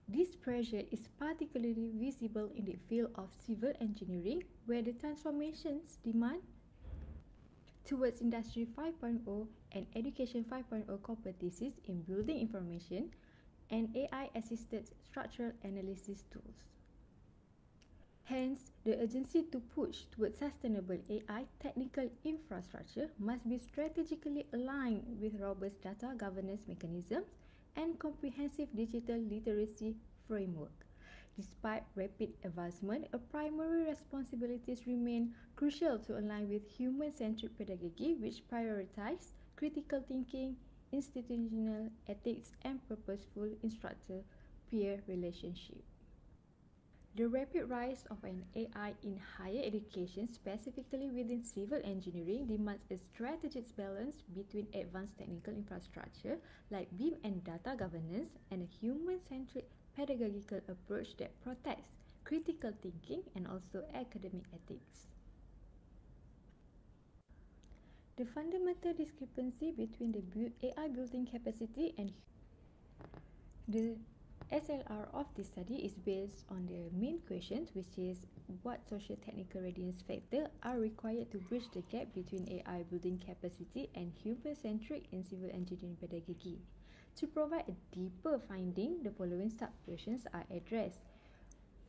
This pressure is particularly visible in the field of civil engineering, where the transformations demand towards Industry 5.0 and Education 5.0 competencies in building information and AI-assisted structural analysis tools. Hence, the urgency to push towards sustainable AI technical infrastructure must be strategically aligned with robust data governance mechanisms and comprehensive digital literacy framework. Despite rapid advancement, a primary responsibilities remain crucial to align with human-centric pedagogy, which prioritize critical thinking, institutional ethics, and purposeful instructor-peer relationship. The rapid rise of an AI in higher education, specifically within civil engineering, demands a strategic balance between advanced technical infrastructure like BIM and data governance and a human-centric pedagogical approach that protects critical thinking and also academic ethics. The fundamental discrepancy between the AI building capacity and the SLR of this study is based on the main questions, which is what socio-technical readiness factors are required to bridge the gap between AI building capacity and human-centric in civil engineering pedagogy. To provide a deeper finding, the following sub-questions are addressed.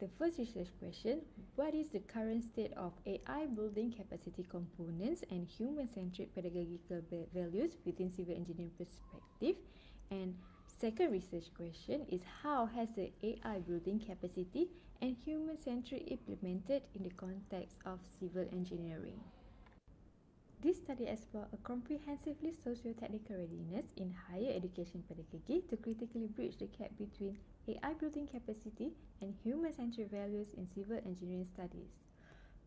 The first research question: what is the current state of AI building capacity components and human-centric pedagogical values within civil engineering perspective? And second research question is: how has the AI building capacity and human-centric implemented in the context of civil engineering? This study explored a comprehensively socio-technical readiness in higher education pedagogy to critically bridge the gap between AI building capacity and human-centered values in civil engineering studies.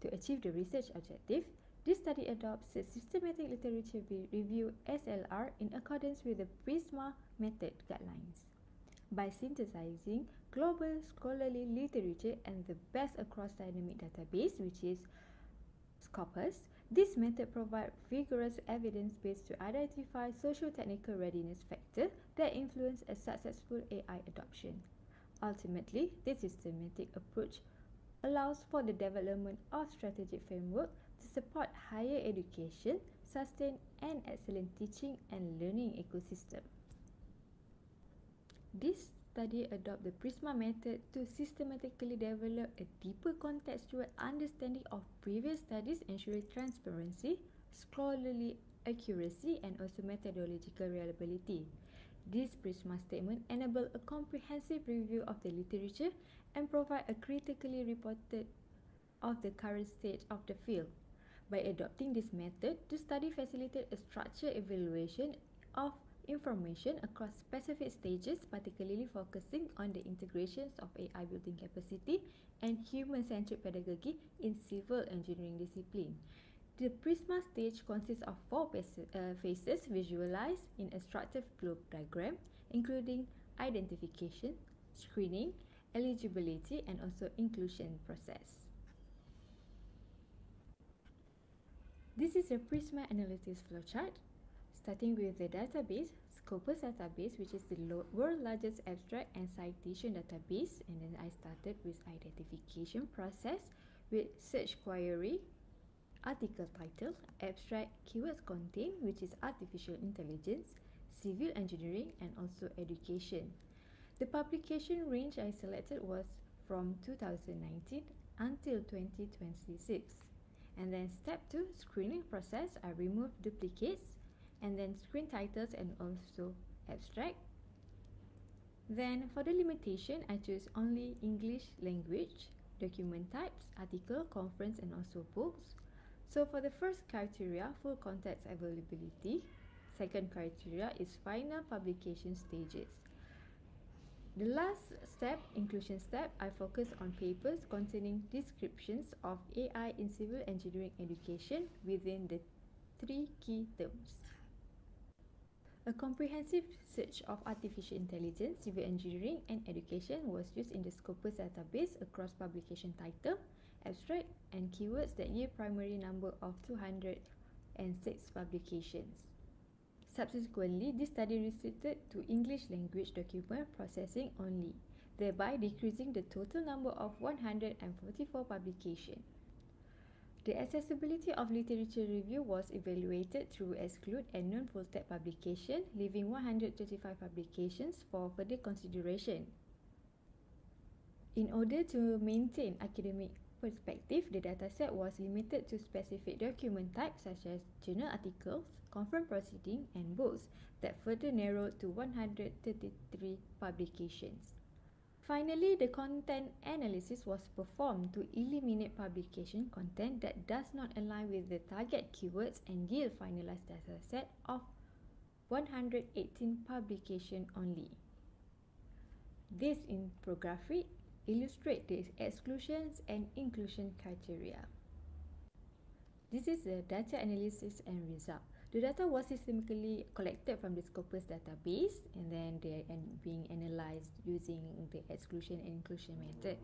To achieve the research objective, this study adopts a systematic literature review (SLR) in accordance with the PRISMA method guidelines. By synthesizing global scholarly literature and the best across dynamic database, which is Scopus, this method provides vigorous evidence base to identify socio-technical readiness factors that influence a successful AI adoption. Ultimately, this systematic approach allows for the development of strategic framework to support higher education, sustain and excellent teaching and learning ecosystem. This study adopts the PRISMA method to systematically develop a deeper contextual understanding of previous studies, ensuring transparency, scholarly accuracy, and also methodological reliability. This PRISMA statement enables a comprehensive review of the literature and provide a critically reported of the current state of the field. By adopting this method, the study facilitated a structured evaluation of information across specific stages, particularly focusing on the integrations of AI building capacity and human-centered pedagogy in civil engineering discipline. The PRISMA stage consists of four phases visualized in a structured flow diagram, including identification, screening, eligibility, and also inclusion process. This is a PRISMA analysis flowchart, starting with the database, Scopus database, which is the world's largest abstract and citation database. And then I started with identification process with search query, article title, abstract, keywords contained, which is artificial intelligence, civil engineering, and also education. The publication range I selected was from 2019 until 2026. And then step 2, screening process, I remove duplicates, and then screen titles and also abstract. Then for the limitation, I choose only English language, document types, article, conference, and also books. So for the first criteria, full context availability. Second criteria is final publication stages. The last step, inclusion step, I focus on papers containing descriptions of AI in civil engineering education within the 3 key terms. A comprehensive search of artificial intelligence, civil engineering, and education was used in the Scopus database across publication title, abstract, and keywords that yield primary number of 206 publications. Subsequently, this study restricted to English language document processing only, thereby decreasing the total number of 144 publications. The accessibility of literature review was evaluated through exclude and non-full text publication, leaving 135 publications for further consideration. In order to maintain academic perspective, the dataset was limited to specific document types such as journal articles, conference proceedings, and books that further narrowed to 133 publications. Finally, the content analysis was performed to eliminate publication content that does not align with the target keywords and yield finalized dataset of 118 publications only. This infographic illustrates the exclusions and inclusion criteria. This is the data analysis and result. The data was systematically collected from the Scopus database and then they are being analyzed using the exclusion and inclusion method.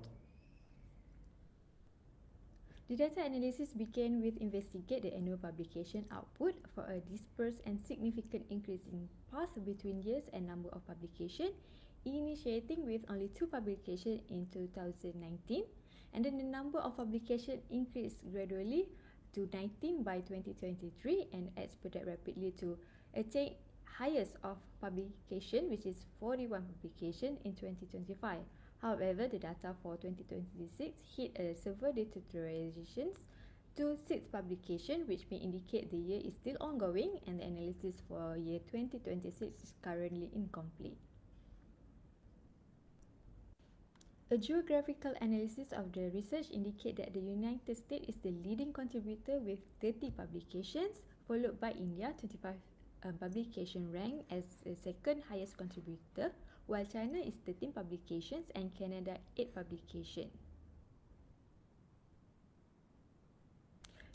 The data analysis began with investigate the annual publication output for a dispersed and significant increase in path between years and number of publications, initiating with only 2 publications in 2019, and then the number of publications increased gradually to 19 by 2023 and expanded rapidly to attain highest of publication, which is 41 publications in 2025. However, the data for 2026 hit a severe deterioration to 6 publications, which may indicate the year is still ongoing and the analysis for year 2026 is currently incomplete. A geographical analysis of the research indicates that the United States is the leading contributor with 30 publications, followed by India, 25 publication rank as the second highest contributor, while China is 13 publications and Canada 8 publications.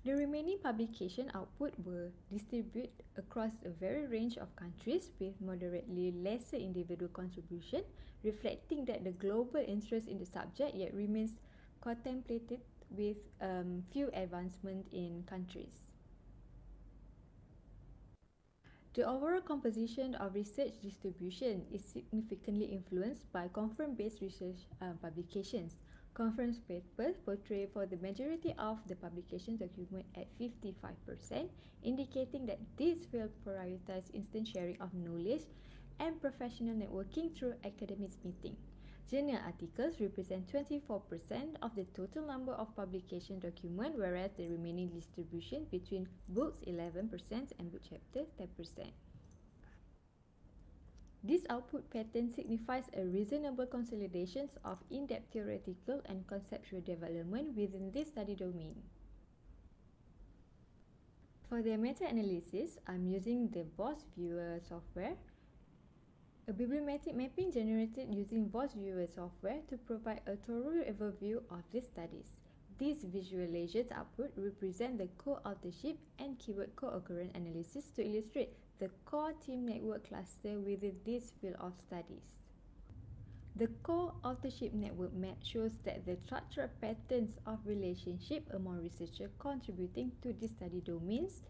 The remaining publication output were distributed across a very range of countries with moderately lesser individual contribution, reflecting that the global interest in the subject yet remains contemplated with few advancement in countries. The overall composition of research distribution is significantly influenced by conference-based research publications. Conference papers portray for the majority of the publication document at 55%, indicating that these will prioritize instant sharing of knowledge and professional networking through academic meeting. Journal articles represent 24% of the total number of publication document, whereas the remaining distribution between books 11% and book chapters 10%. This output pattern signifies a reasonable consolidation of in-depth theoretical and conceptual development within this study domain. For the meta-analysis, I'm using the VOS Viewer software, a bibliometric mapping generated using VOS Viewer software to provide a thorough overview of these studies. These visualizations output represent the co-authorship and keyword co-occurrence analysis to illustrate the core team network cluster within this field of studies. The co-authorship network map shows that the structural patterns of relationship among researchers contributing to these study domains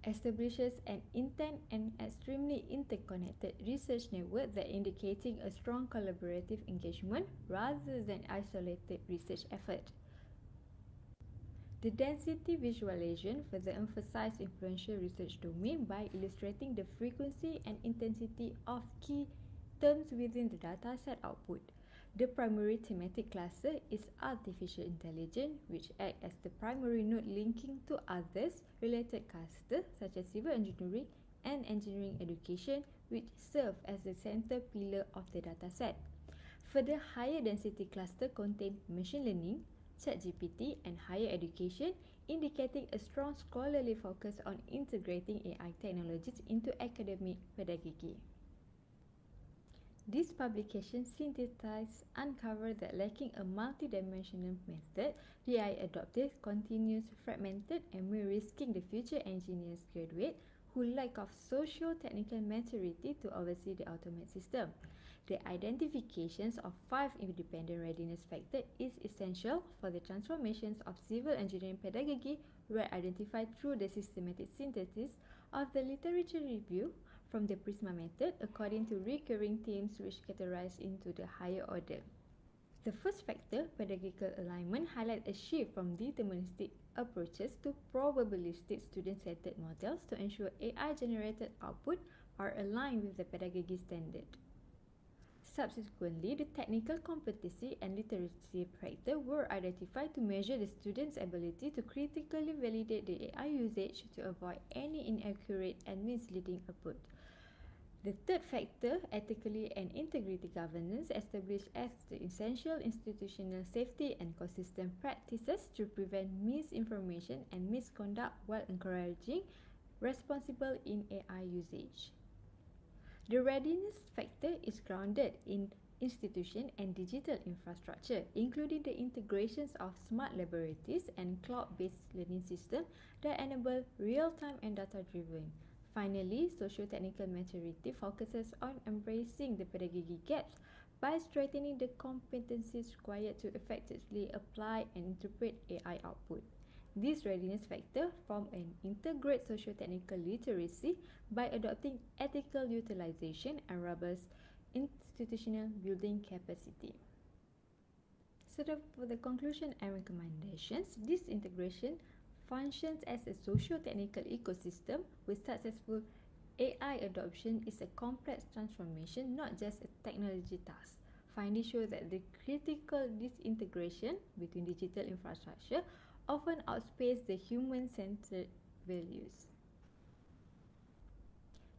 establishes an intense and extremely interconnected research network that indicating a strong collaborative engagement rather than isolated research effort. The density visualization further emphasizes influential research domain by illustrating the frequency and intensity of key terms within the dataset output. The primary thematic cluster is artificial intelligence, which acts as the primary node linking to others related clusters such as civil engineering and engineering education, which serve as the center pillar of the dataset. Further, higher density cluster contain machine learning, ChatGPT, and higher education, indicating a strong scholarly focus on integrating AI technologies into academic pedagogy. This publication synthesized uncovered that lacking a multidimensional method, the AI adopted continues fragmented and may risking the future engineers graduate who lack of socio-technical maturity to oversee the automated system. The identifications of 5 independent readiness factors is essential for the transformations of civil engineering pedagogy, were identified through the systematic synthesis of the literature review from the PRISMA method according to recurring themes which categorize into the higher order. The first factor, pedagogical alignment, highlights a shift from deterministic approaches to probabilistic student-centered models to ensure AI-generated output are aligned with the pedagogy standard. Subsequently, the technical competency and literacy factor were identified to measure the student's ability to critically validate the AI usage to avoid any inaccurate and misleading output. The third factor, ethically and integrity governance, established as the essential institutional safety and consistent practices to prevent misinformation and misconduct while encouraging responsible in AI usage. The readiness factor is grounded in institution and digital infrastructure, including the integrations of smart laboratories and cloud-based learning systems that enable real-time and data-driven. Finally, socio-technical maturity focuses on embracing the pedagogy gaps by strengthening the competencies required to effectively apply and interpret AI output. This readiness factor form an integrated socio-technical literacy by adopting ethical utilization and robust institutional building capacity. So for the conclusion and recommendations, this integration functions as a socio-technical ecosystem with successful AI adoption is a complex transformation, not just a technology task. Findings show that the critical disintegration between digital infrastructure often outpace the human-centered values.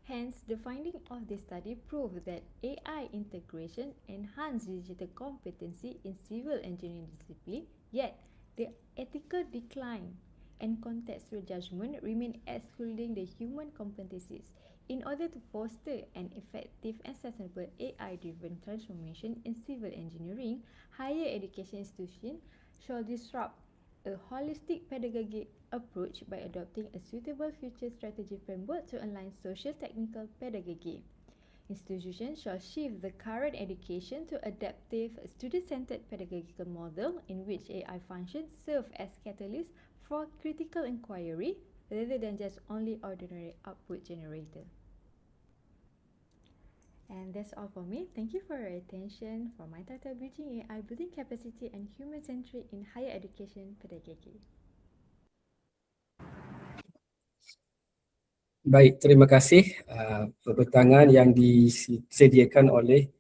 Hence, the finding of this study prove that AI integration enhance digital competency in civil engineering discipline, yet the ethical decline and contextual judgment remain excluding the human competencies. In order to foster an effective and sustainable AI-driven transformation in civil engineering, higher education institutions shall disrupt a holistic pedagogic approach by adopting a suitable future strategy framework to align social-technical pedagogy. Institutions shall shift the current education to adaptive, student-centered pedagogical model in which AI functions serve as catalysts for critical inquiry rather than just only ordinary output generator. And that's all for me. Thank you for your attention for my title, Bridging AI, Building Capacity and Human-Centric in Higher Education Pedagogy. Baik, terima kasih pembentangan yang disediakan oleh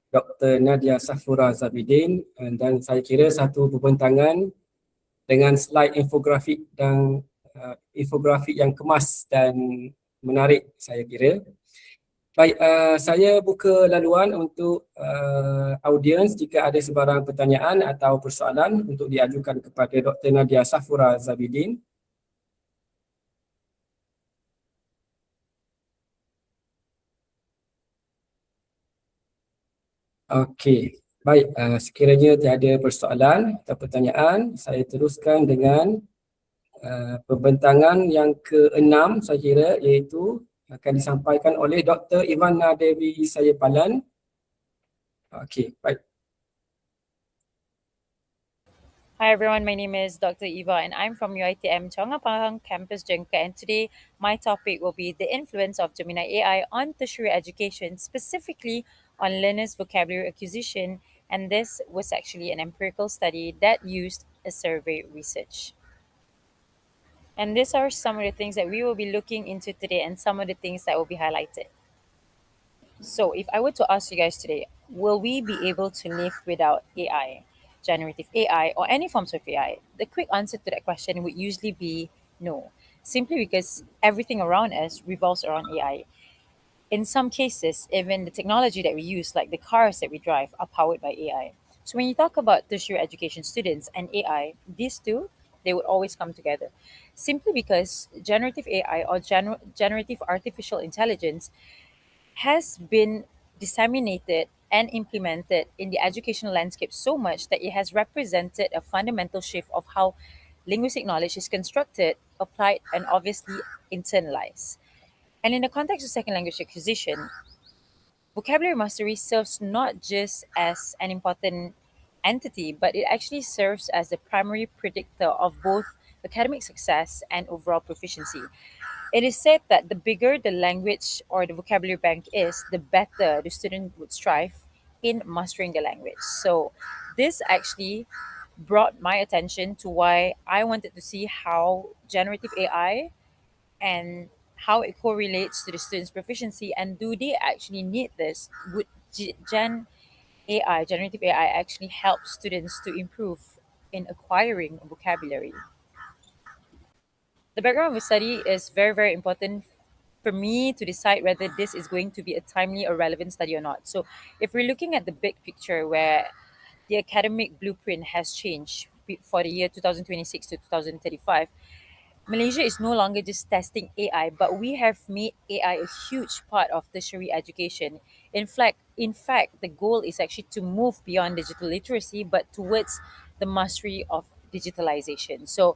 Dr. Nadia Safura Zabidin, dan saya kira satu pembentangan dengan slide infografik dan infografik yang kemas dan menarik saya kira. Baik, saya buka laluan untuk audiens jika ada sebarang pertanyaan atau persoalan untuk diajukan kepada Dr. Nadia Safura Zabidin. Okey, baik, sekiranya tiada persoalan atau pertanyaan, saya teruskan dengan pembentangan yang ke-6 saya kira, iaitu akan disampaikan oleh Dr. Ivana Devi Sayapalan. Okey, baik. Hi everyone, my name is Dr. Eva and I'm from UiTM Changapahang Campus Jengka, and today my topic will be the influence of Gemini AI on tertiary education, specifically on learners' vocabulary acquisition, and this was actually an empirical study that used a survey research. And these are some of the things that we will be looking into today and some of the things that will be highlighted. So if I were to ask you guys today, will we be able to live without AI, generative AI, or any forms of AI? The quick answer to that question would usually be no, simply because everything around us revolves around AI. In some cases, even the technology that we use, like the cars that we drive, are powered by AI. So when you talk about tertiary education students and AI, these two, they would always come together. Simply because generative AI or generative artificial intelligence has been disseminated and implemented in the educational landscape so much that it has represented a fundamental shift of how linguistic knowledge is constructed, applied, and obviously internalized. And in the context of second language acquisition, vocabulary mastery serves not just as an important entity, but it actually serves as the primary predictor of both academic success and overall proficiency. It is said that the bigger the language or the vocabulary bank is, the better the student would strive in mastering the language. So, this actually brought my attention to why I wanted to see how generative AI and how it correlates to the students' proficiency, and do they actually need this? Would generative AI, actually help students to improve in acquiring vocabulary? The background of the study is very, very important for me to decide whether this is going to be a timely or relevant study or not. So, if we're looking at the big picture where the academic blueprint has changed for the year 2026 to 2035, Malaysia is no longer just testing AI, but we have made AI a huge part of tertiary education. In fact, the goal is actually to move beyond digital literacy, but towards the mastery of digitalization. So,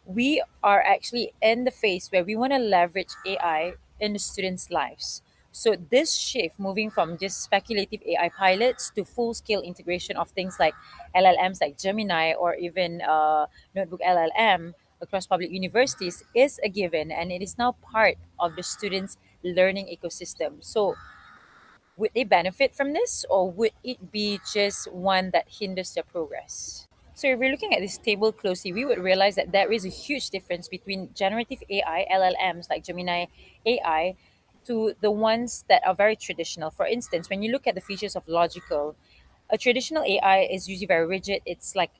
we are actually in the phase where we want to leverage AI in the students' lives. So this shift, moving from just speculative AI pilots to full-scale integration of things like LLMs like Gemini or even Notebook LLM across public universities, is a given, and it is now part of the students' learning ecosystem. So would they benefit from this, or would it be just one that hinders their progress? So if we're looking at this table closely, we would realize that there is a huge difference between generative AI, LLMs like Gemini AI, to the ones that are very traditional. For instance, when you look at the features of logical, a traditional AI is usually very rigid. It's like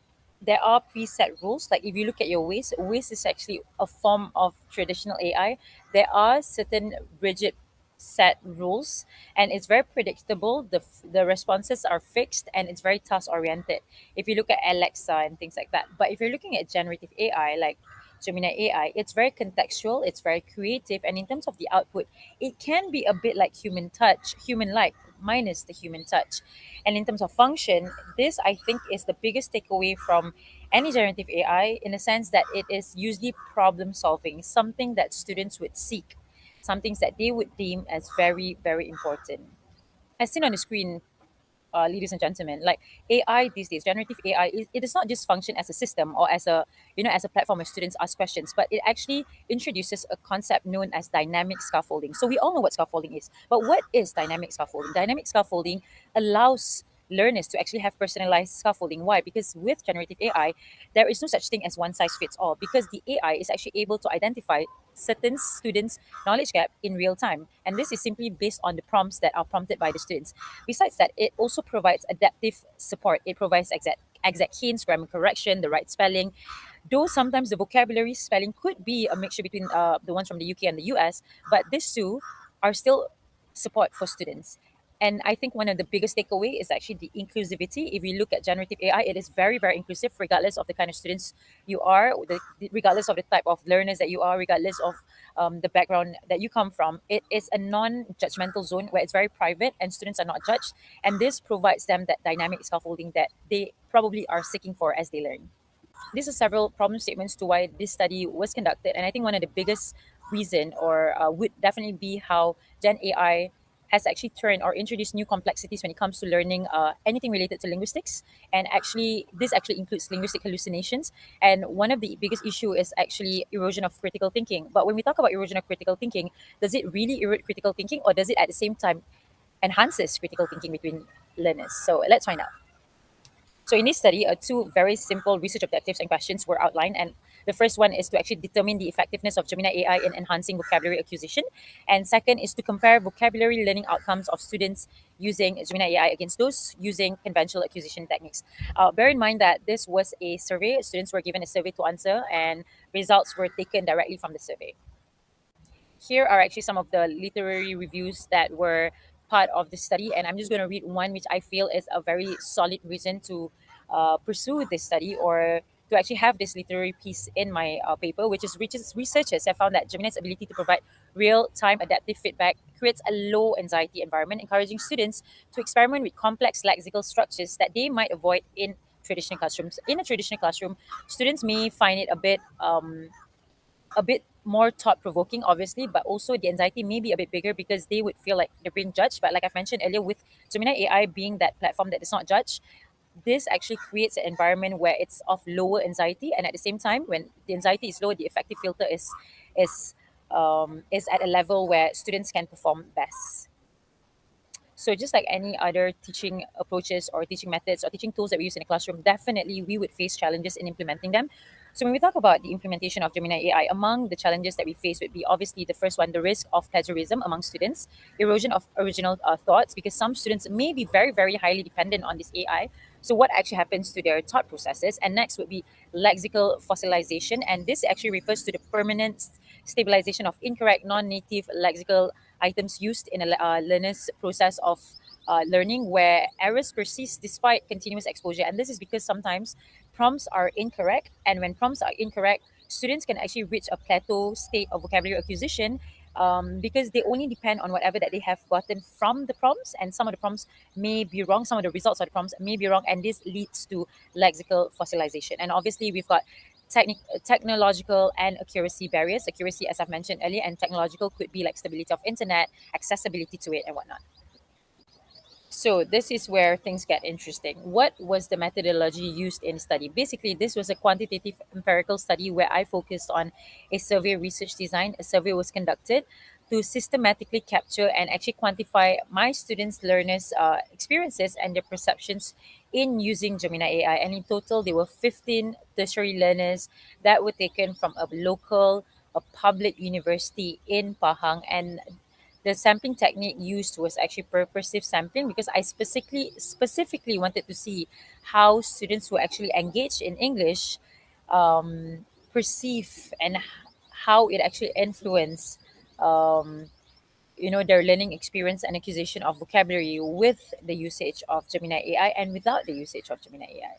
there are preset rules. Like if you look at your Waze is actually a form of traditional AI. There are certain rigid set rules, and it's very predictable. The responses are fixed, and it's very task oriented if you look at Alexa and things like that. But if you're looking at generative AI like Gemini AI, it's very contextual, it's very creative, and in terms of the output, it can be a bit like human-like, minus the human touch. And in terms of function, this I think is the biggest takeaway from any generative AI, in a sense that it is usually problem solving, something that students would seek, some things that they would deem as very, very important. As seen on the screen, ladies and gentlemen, like AI these days, generative AI, it does not just function as a system or as a as a platform where students ask questions, but it actually introduces a concept known as dynamic scaffolding. So we all know what scaffolding is, but what is dynamic scaffolding? Dynamic scaffolding allows learners to actually have personalized scaffolding. Why? Because with generative AI, there is no such thing as one size fits all, because the AI is actually able to identify certain students' knowledge gap in real time. And this is simply based on the prompts that are prompted by the students. Besides that, it also provides adaptive support. It provides exact hints, grammar correction, the right spelling. Though sometimes the vocabulary spelling could be a mixture between the ones from the UK and the US, but these two are still support for students. And I think one of the biggest takeaway is actually the inclusivity. If you look at generative AI, it is very, very inclusive, regardless of the kind of students you are, regardless of the type of learners that you are, regardless of the background that you come from. It is a non-judgmental zone where it's very private and students are not judged. And this provides them that dynamic scaffolding that they probably are seeking for as they learn. These are several problem statements to why this study was conducted, and I think one of the biggest reason or would definitely be how Gen AI has actually turned or introduced new complexities when it comes to learning anything related to linguistics. And actually, this actually includes linguistic hallucinations. And one of the biggest issue is actually erosion of critical thinking. But when we talk about erosion of critical thinking, does it really erode critical thinking, or does it at the same time enhances critical thinking between learners? So let's find out. So in this study, two very simple research objectives and questions were outlined. And the first one is to actually determine the effectiveness of Gemini AI in enhancing vocabulary acquisition. And second is to compare vocabulary learning outcomes of students using Gemini AI against those using conventional acquisition techniques. Bear in mind that this was a survey. Students were given a survey to answer, and results were taken directly from the survey. Here are actually some of the literary reviews that were part of the study, and I'm just going to read one which I feel is a very solid reason to pursue this study, or to actually have this literary piece in my paper, which is researchers have found that Gemini's ability to provide real-time adaptive feedback creates a low anxiety environment, encouraging students to experiment with complex lexical structures that they might avoid in traditional classrooms. In a traditional classroom, students may find it a bit more thought provoking, obviously, but also the anxiety may be a bit bigger because they would feel like they're being judged. But like I've mentioned earlier, with Gemini AI being that platform that does not judge, this actually creates an environment where it's of lower anxiety, and at the same time, when the anxiety is low, the effective filter is at a level where students can perform best. So just like any other teaching approaches or teaching methods or teaching tools that we use in the classroom, definitely we would face challenges in implementing them. So when we talk about the implementation of Gemini AI, among the challenges that we face would be obviously the first one, the risk of plagiarism among students, erosion of original thoughts, because some students may be very, very highly dependent on this AI. So what actually happens to their thought processes? And next would be lexical fossilization. And this actually refers to the permanent stabilization of incorrect non-native lexical items used in a learner's process of learning, where errors persist despite continuous exposure. And this is because sometimes prompts are incorrect. And when prompts are incorrect, students can actually reach a plateau state of vocabulary acquisition, because they only depend on whatever that they have gotten from the prompts. And some of the prompts may be wrong, some of the results of the prompts may be wrong, and this leads to lexical fossilization. And obviously, we've got technological and accuracy barriers. Accuracy, as I've mentioned earlier, and technological could be like stability of internet, accessibility to it, and whatnot. So this is where things get interesting. What was the methodology used in the study? Basically, this was a quantitative empirical study where I focused on a survey research design. A survey was conducted to systematically capture and actually quantify my students' learners' experiences and their perceptions in using Gemini AI. And in total, there were 15 tertiary learners that were taken from a public university in Pahang. And the sampling technique used was actually purposive sampling, because I specifically wanted to see how students who actually engage in English perceive, and how it actually influence their learning experience and acquisition of vocabulary with the usage of Gemini AI and without the usage of Gemini AI.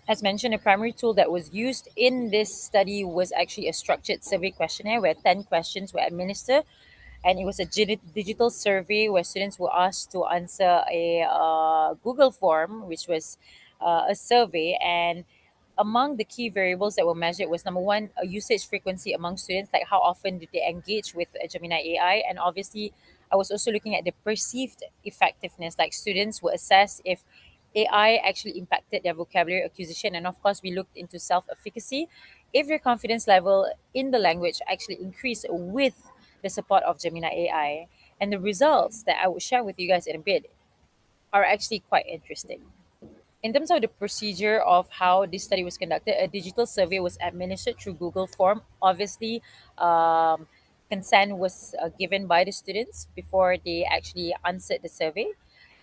As mentioned, a primary tool that was used in this study was actually a structured survey questionnaire where 10 questions were administered, and it was a digital survey where students were asked to answer a Google form, which was a survey. And among the key variables that were measured was number one, a usage frequency among students, like how often did they engage with Gemini AI. And obviously, I was also looking at the perceived effectiveness, like students were assessed if AI actually impacted their vocabulary acquisition. And of course, we looked into self efficacy, if your confidence level in the language actually increased with the support of Gemini AI. And the results that I will share with you guys in a bit are actually quite interesting. In terms of the procedure of how this study was conducted, a digital survey was administered through Google Form. Obviously, um, consent was given by the students before they actually answered the survey.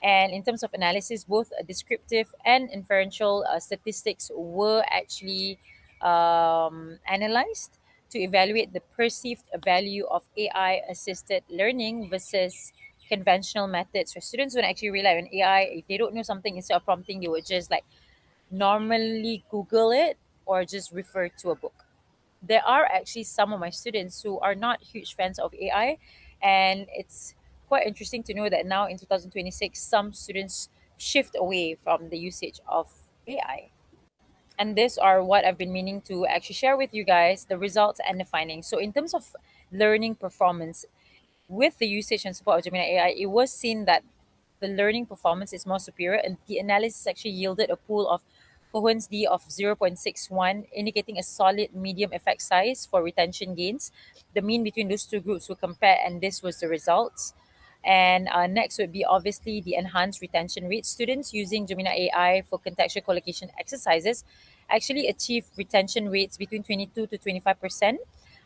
And in terms of analysis, both descriptive and inferential statistics were actually analyzed to evaluate the perceived value of AI assisted learning versus conventional methods. So students would actually rely on AI. If they don't know something, instead of prompting, they would just like normally Google it or just refer to a book. There are actually some of my students who are not huge fans of AI, and it's quite interesting to know that now in 2026, some students shift away from the usage of AI. And these are what I've been meaning to actually share with you guys, the results and the findings. So in terms of learning performance, with the usage and support of Gemini AI, it was seen that the learning performance is more superior, and the analysis actually yielded a pool of Cohen's d of 0.61, indicating a solid medium effect size for retention gains. The mean between those two groups were compared, and this was the results. And next would be obviously the enhanced retention rate. Students using Gemini AI for contextual collocation exercises actually achieve retention rates between 22 to 25%,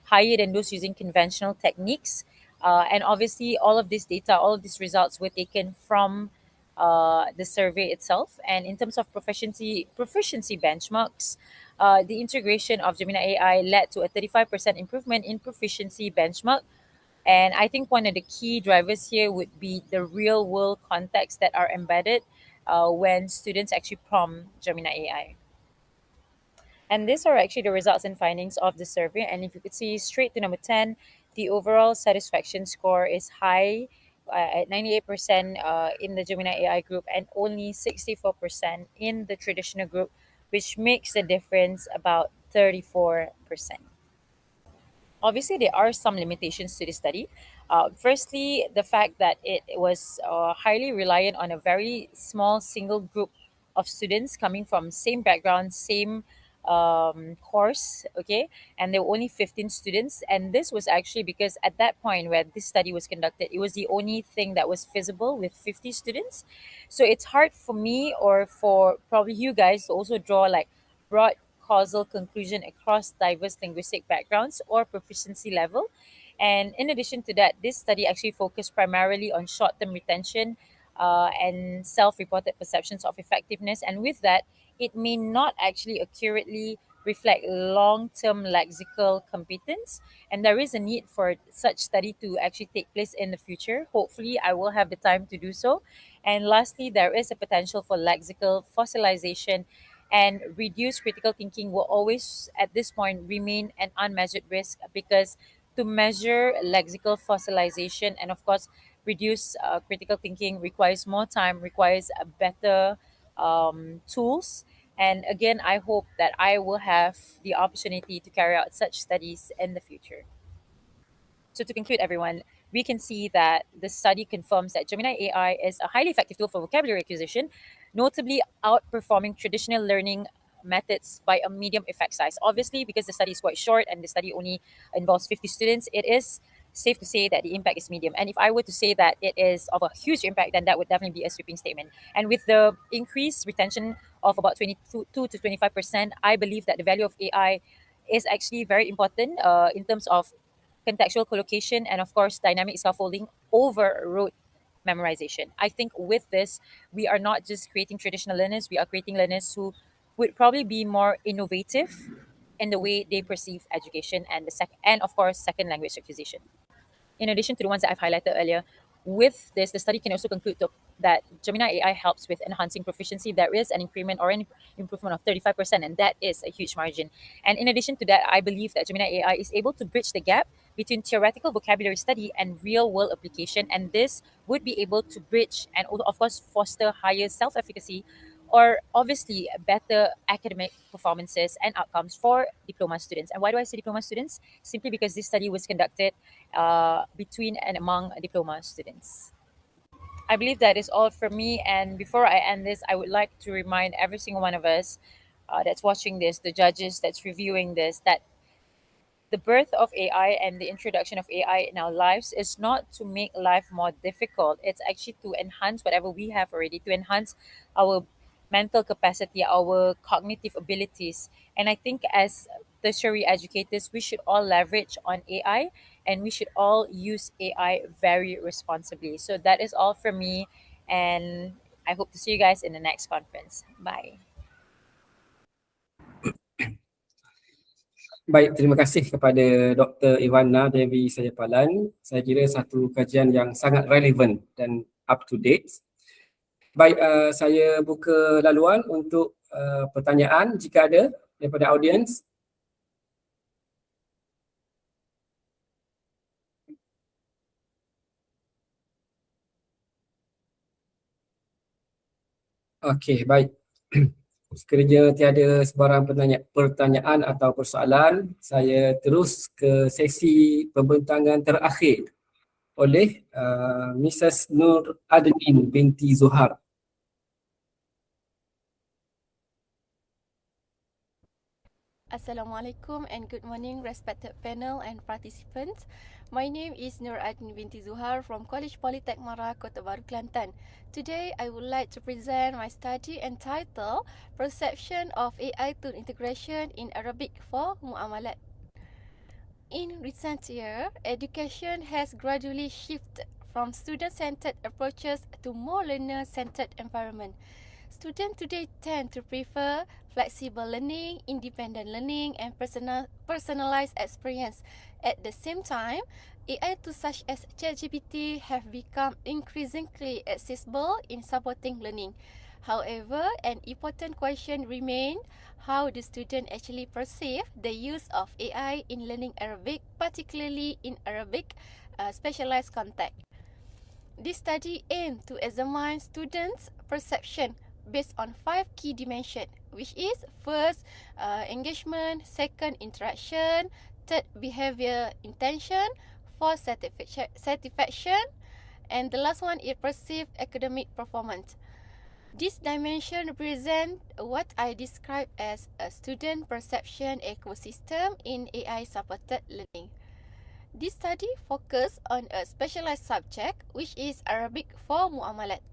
higher than those using conventional techniques. And obviously, all of this data, all of these results were taken from the survey itself. And in terms of proficiency benchmarks, the integration of Gemini AI led to a 35% improvement in proficiency benchmark. And I think one of the key drivers here would be the real world context that are embedded when students actually prompt Gemini AI. And these are actually the results and findings of the survey. And if you could see straight to number 10, the overall satisfaction score is high at 98% in the Gemini AI group and only 64% in the traditional group, which makes the difference about 34%. Obviously, there are some limitations to this study. Firstly, the fact that it was highly reliant on a very small single group of students coming from same background, same course, okay, and there were only 15 students. And this was actually because at that point where this study was conducted, it was the only thing that was feasible with 50 students. So it's hard for me or for probably you guys to also draw like broad causal conclusion across diverse linguistic backgrounds or proficiency level. And in addition to that, this study actually focused primarily on short term retention and self reported perceptions of effectiveness. And with that, it may not actually accurately reflect long term lexical competence. And there is a need for such study to actually take place in the future. Hopefully, I will have the time to do so. And lastly, there is a potential for lexical fossilization, and reduced critical thinking will always at this point remain an unmeasured risk, because to measure lexical fossilization and of course reduce critical thinking requires more time, requires a better tools. And again, I hope that I will have the opportunity to carry out such studies in the future. So to conclude, everyone, we can see that the study confirms that Gemini AI is a highly effective tool for vocabulary acquisition, notably outperforming traditional learning methods by a medium effect size. Obviously, because the study is quite short and the study only involves 50 students, it is safe to say that the impact is medium. And if I were to say that it is of a huge impact, then that would definitely be a sweeping statement. And with the increased retention of about 22 to 25%, I believe that the value of AI is actually very important in terms of contextual collocation, and of course dynamic scaffolding over rote memorization. I think with this, we are not just creating traditional learners, we are creating learners who would probably be more innovative in the way they perceive education and and of course second language acquisition. In addition to the ones that I've highlighted earlier, with this, the study can also conclude that Gemini AI helps with enhancing proficiency, there is an increment or an improvement of 35%, and that is a huge margin. And in addition to that, I believe that Gemini AI is able to bridge the gap between theoretical vocabulary study and real world application, and this would be able to bridge and, of course, foster higher self efficacy or obviously better academic performances and outcomes for diploma students. And why do I say diploma students? Simply because this study was conducted between and among diploma students. I believe that is all from me. And before I end this, I would like to remind every single one of us that's watching this, the judges that's reviewing this, that the birth of AI and the introduction of AI in our lives is not to make life more difficult. It's actually to enhance whatever we have already, to enhance our mental capacity, our cognitive abilities. And I think as tertiary educators, we should all leverage on AI and we should all use AI very responsibly. So that is all from me. And I hope to see you guys in the next conference. Bye. Baik, terima kasih kepada Dr. Ivana Devi Sajapalan. Saya kira satu kajian yang sangat relevan dan up to date. Baik, saya buka laluan untuk pertanyaan jika ada daripada audiens. Okey, baik. Sekiranya tiada sebarang pertanyaan atau persoalan, saya terus ke sesi pembentangan terakhir oleh Mrs. Nur Adnin binti Zuhar. Assalamualaikum and good morning respected panel and participants. My name is Nur Adnin binti Zuhar from College Polytech Mara, Kota Baru, Kelantan. Today I would like to present my study entitled Perception of AI Tool Integration in Arabic for Muamalat. In recent years, education has gradually shifted from student-centered approaches to more learner-centered environment. Students today tend to prefer flexible learning, independent learning, and personalized experience. At the same time, AI tools such as ChatGPT have become increasingly accessible in supporting learning. However, an important question remains: how do students actually perceive the use of AI in learning Arabic, particularly in Arabic specialized context? This study aims to examine students' perception based on 5 key dimensions, which is first, engagement, second, interaction, third, behavior intention, fourth, satisfaction, and the last one is perceived academic performance. This dimension represents what I describe as a student perception ecosystem in AI-supported learning. This study focuses on a specialized subject, which is Arabic for Muamalat.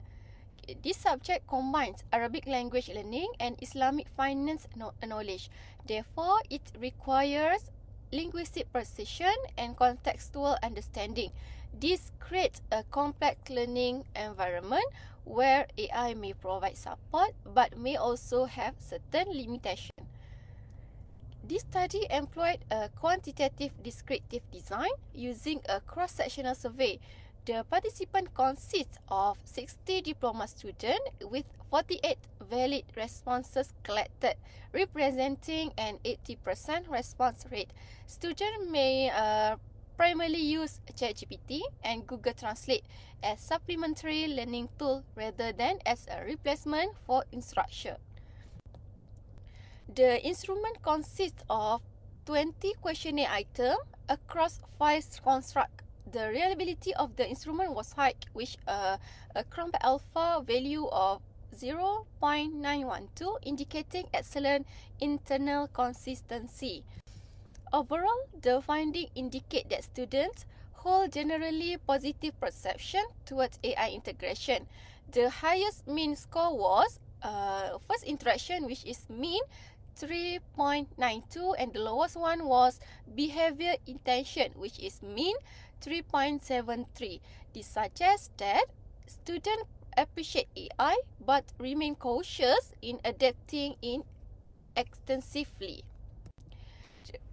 This subject combines Arabic language learning and Islamic finance knowledge. Therefore, it requires linguistic precision and contextual understanding. This creates a complex learning environment where AI may provide support but may also have certain limitations. This study employed a quantitative descriptive design using a cross-sectional survey. The participant consists of 60 diploma students with 48 valid responses collected, representing an 80% response rate. Students may primarily use ChatGPT and Google Translate as supplementary learning tool rather than as a replacement for instruction. The instrument consists of 20 questionnaire items across 5 constructs. The reliability of the instrument was high, with a Chromp alpha value of 0.912, indicating excellent internal consistency. Overall, the findings indicate that students hold generally positive perception towards AI integration. The highest mean score was first interaction, which is mean 3.92, and the lowest one was behavior intention, which is mean 3.73. This suggests that students appreciate AI but remain cautious in adapting it extensively.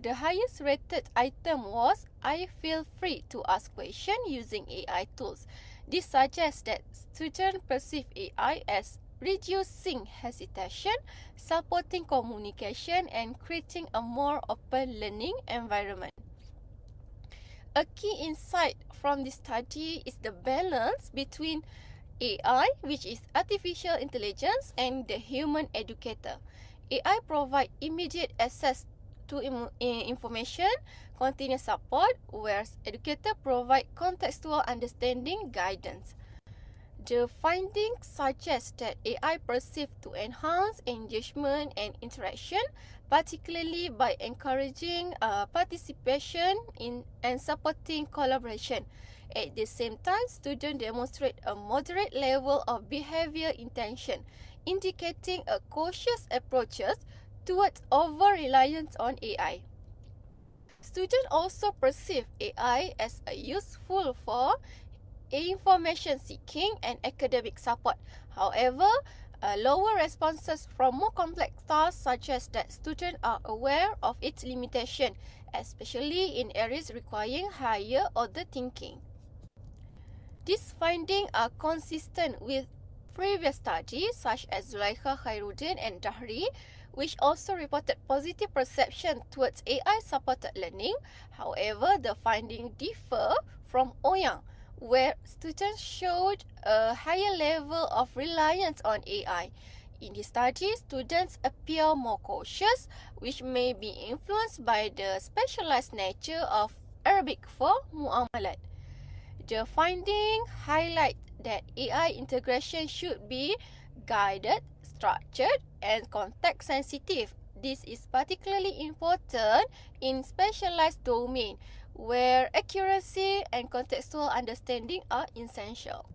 The highest rated item was I feel free to ask questions using AI tools. This suggests that students perceive AI as reducing hesitation, supporting communication, and creating a more open learning environment. A key insight from this study is the balance between AI, which is artificial intelligence, and the human educator. AI provide immediate access to information, continuous support, whereas educator provide contextual understanding guidance. The findings suggest that AI perceived to enhance engagement and interaction, particularly by encouraging participation in and supporting collaboration. At the same time, students demonstrate a moderate level of behavior intention, indicating a cautious approaches towards over-reliance on AI. Students also perceive AI as a useful for information seeking and academic support. However, lower responses from more complex tasks suggest that students are aware of its limitation, especially in areas requiring higher order thinking. These findings are consistent with previous studies such as Zulaikha Khairuddin and Dahri, which also reported positive perception towards AI-supported learning. However, the findings differ from Ouyang, where students showed a higher level of reliance on AI. In this study, students appear more cautious, which may be influenced by the specialized nature of Arabic for Mu'amalat. The finding highlight that AI integration should be guided, structured, and context sensitive. This is particularly important in specialized domain where accuracy and contextual understanding are essential.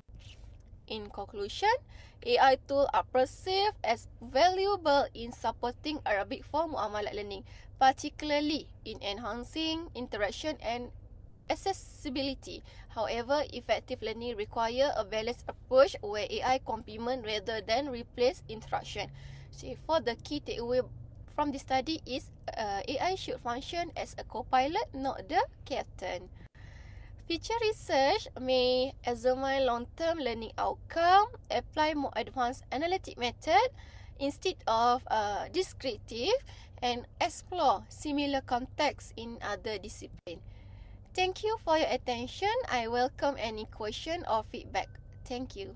In conclusion, AI tools are perceived as valuable in supporting Arabic for Mu'amalat learning, particularly in enhancing interaction and accessibility. However, effective learning requires a balanced approach where AI complement rather than replace instruction. So, for the key takeaway from this study is AI should function as a co-pilot, not the captain. Future research may examine long-term learning outcome, apply more advanced analytic method instead of descriptive, and explore similar contexts in other disciplines. Thank you for your attention. I welcome any question or feedback. Thank you.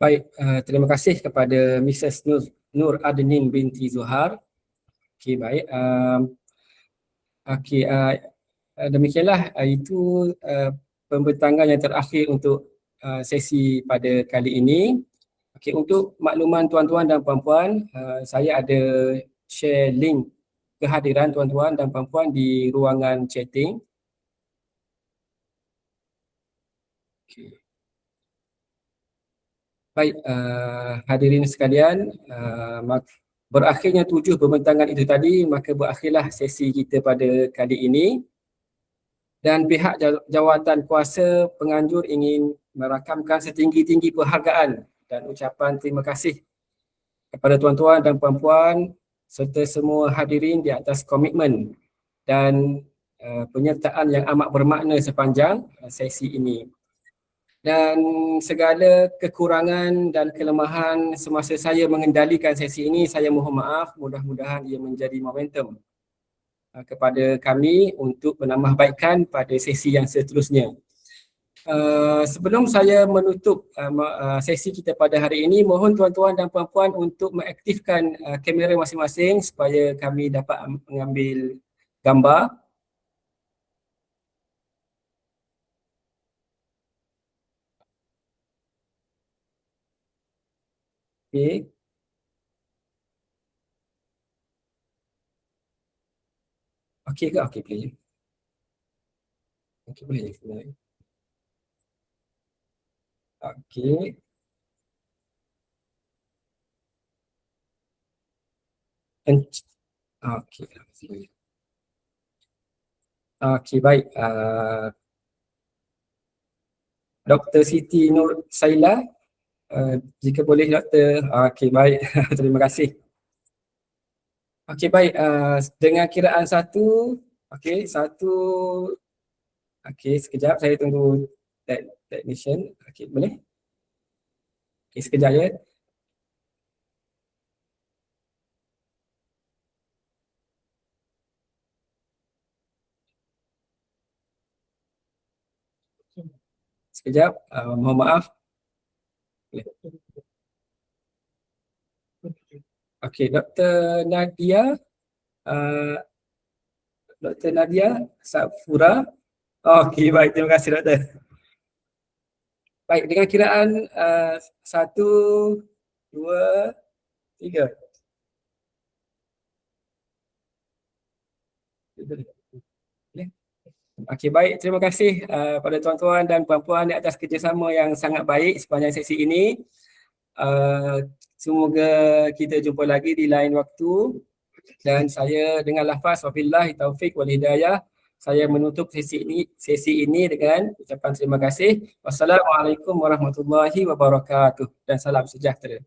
Baik, terima kasih kepada Mrs. Nur Adnin binti Zuhar. Okey, baik. Okey, demikianlah itu pembentangan yang terakhir untuk sesi pada kali ini. Okey, untuk makluman tuan-tuan dan puan-puan, saya ada share link kehadiran tuan-tuan dan puan-puan di ruangan chatting. Okay. Baik, hadirin sekalian, berakhirnya 7 pembentangan itu tadi, maka berakhirlah sesi kita pada kali ini. Dan pihak jawatan kuasa penganjur ingin merakamkan setinggi-tinggi penghargaan dan ucapan terima kasih kepada tuan-tuan dan puan-puan serta semua hadirin di atas komitmen dan penyertaan yang amat bermakna sepanjang sesi ini. Dan segala kekurangan dan kelemahan semasa saya mengendalikan sesi ini, saya mohon maaf, mudah-mudahan ia menjadi momentum kepada kami untuk menambahbaikkan pada sesi yang seterusnya. Sebelum saya menutup sesi kita pada hari ini, mohon tuan-tuan dan puan-puan untuk mengaktifkan kamera masing-masing supaya kami dapat mengambil gambar. Okey. Okey ke? Okey, boleh je. Okey, boleh je sebenarnya. Okey. Okey. Okey, baik. Dr. Siti Nur Saila, Jika boleh doktor. Okey, baik. Terima kasih. Okey, baik. Dengan kiraan satu, okey, satu, okey, sekejap saya tunggu technician. Okey, boleh? Okey, sekejap ya. Sekejap, mohon maaf. Okey, Dr. Nadia, Dr. Nadia Safura. Okey, baik, terima kasih doktor. Baik, dengan kiraan satu, dua, tiga. Okey, baik, terima kasih pada tuan-tuan dan puan-puan di atas kerjasama yang sangat baik sepanjang sesi ini. Semoga kita jumpa lagi di lain waktu, dan saya dengan lafaz wabillahi taufik wal hidayah, saya menutup sesi ini dengan ucapan terima kasih. Wassalamualaikum warahmatullahi wabarakatuh dan salam sejahtera.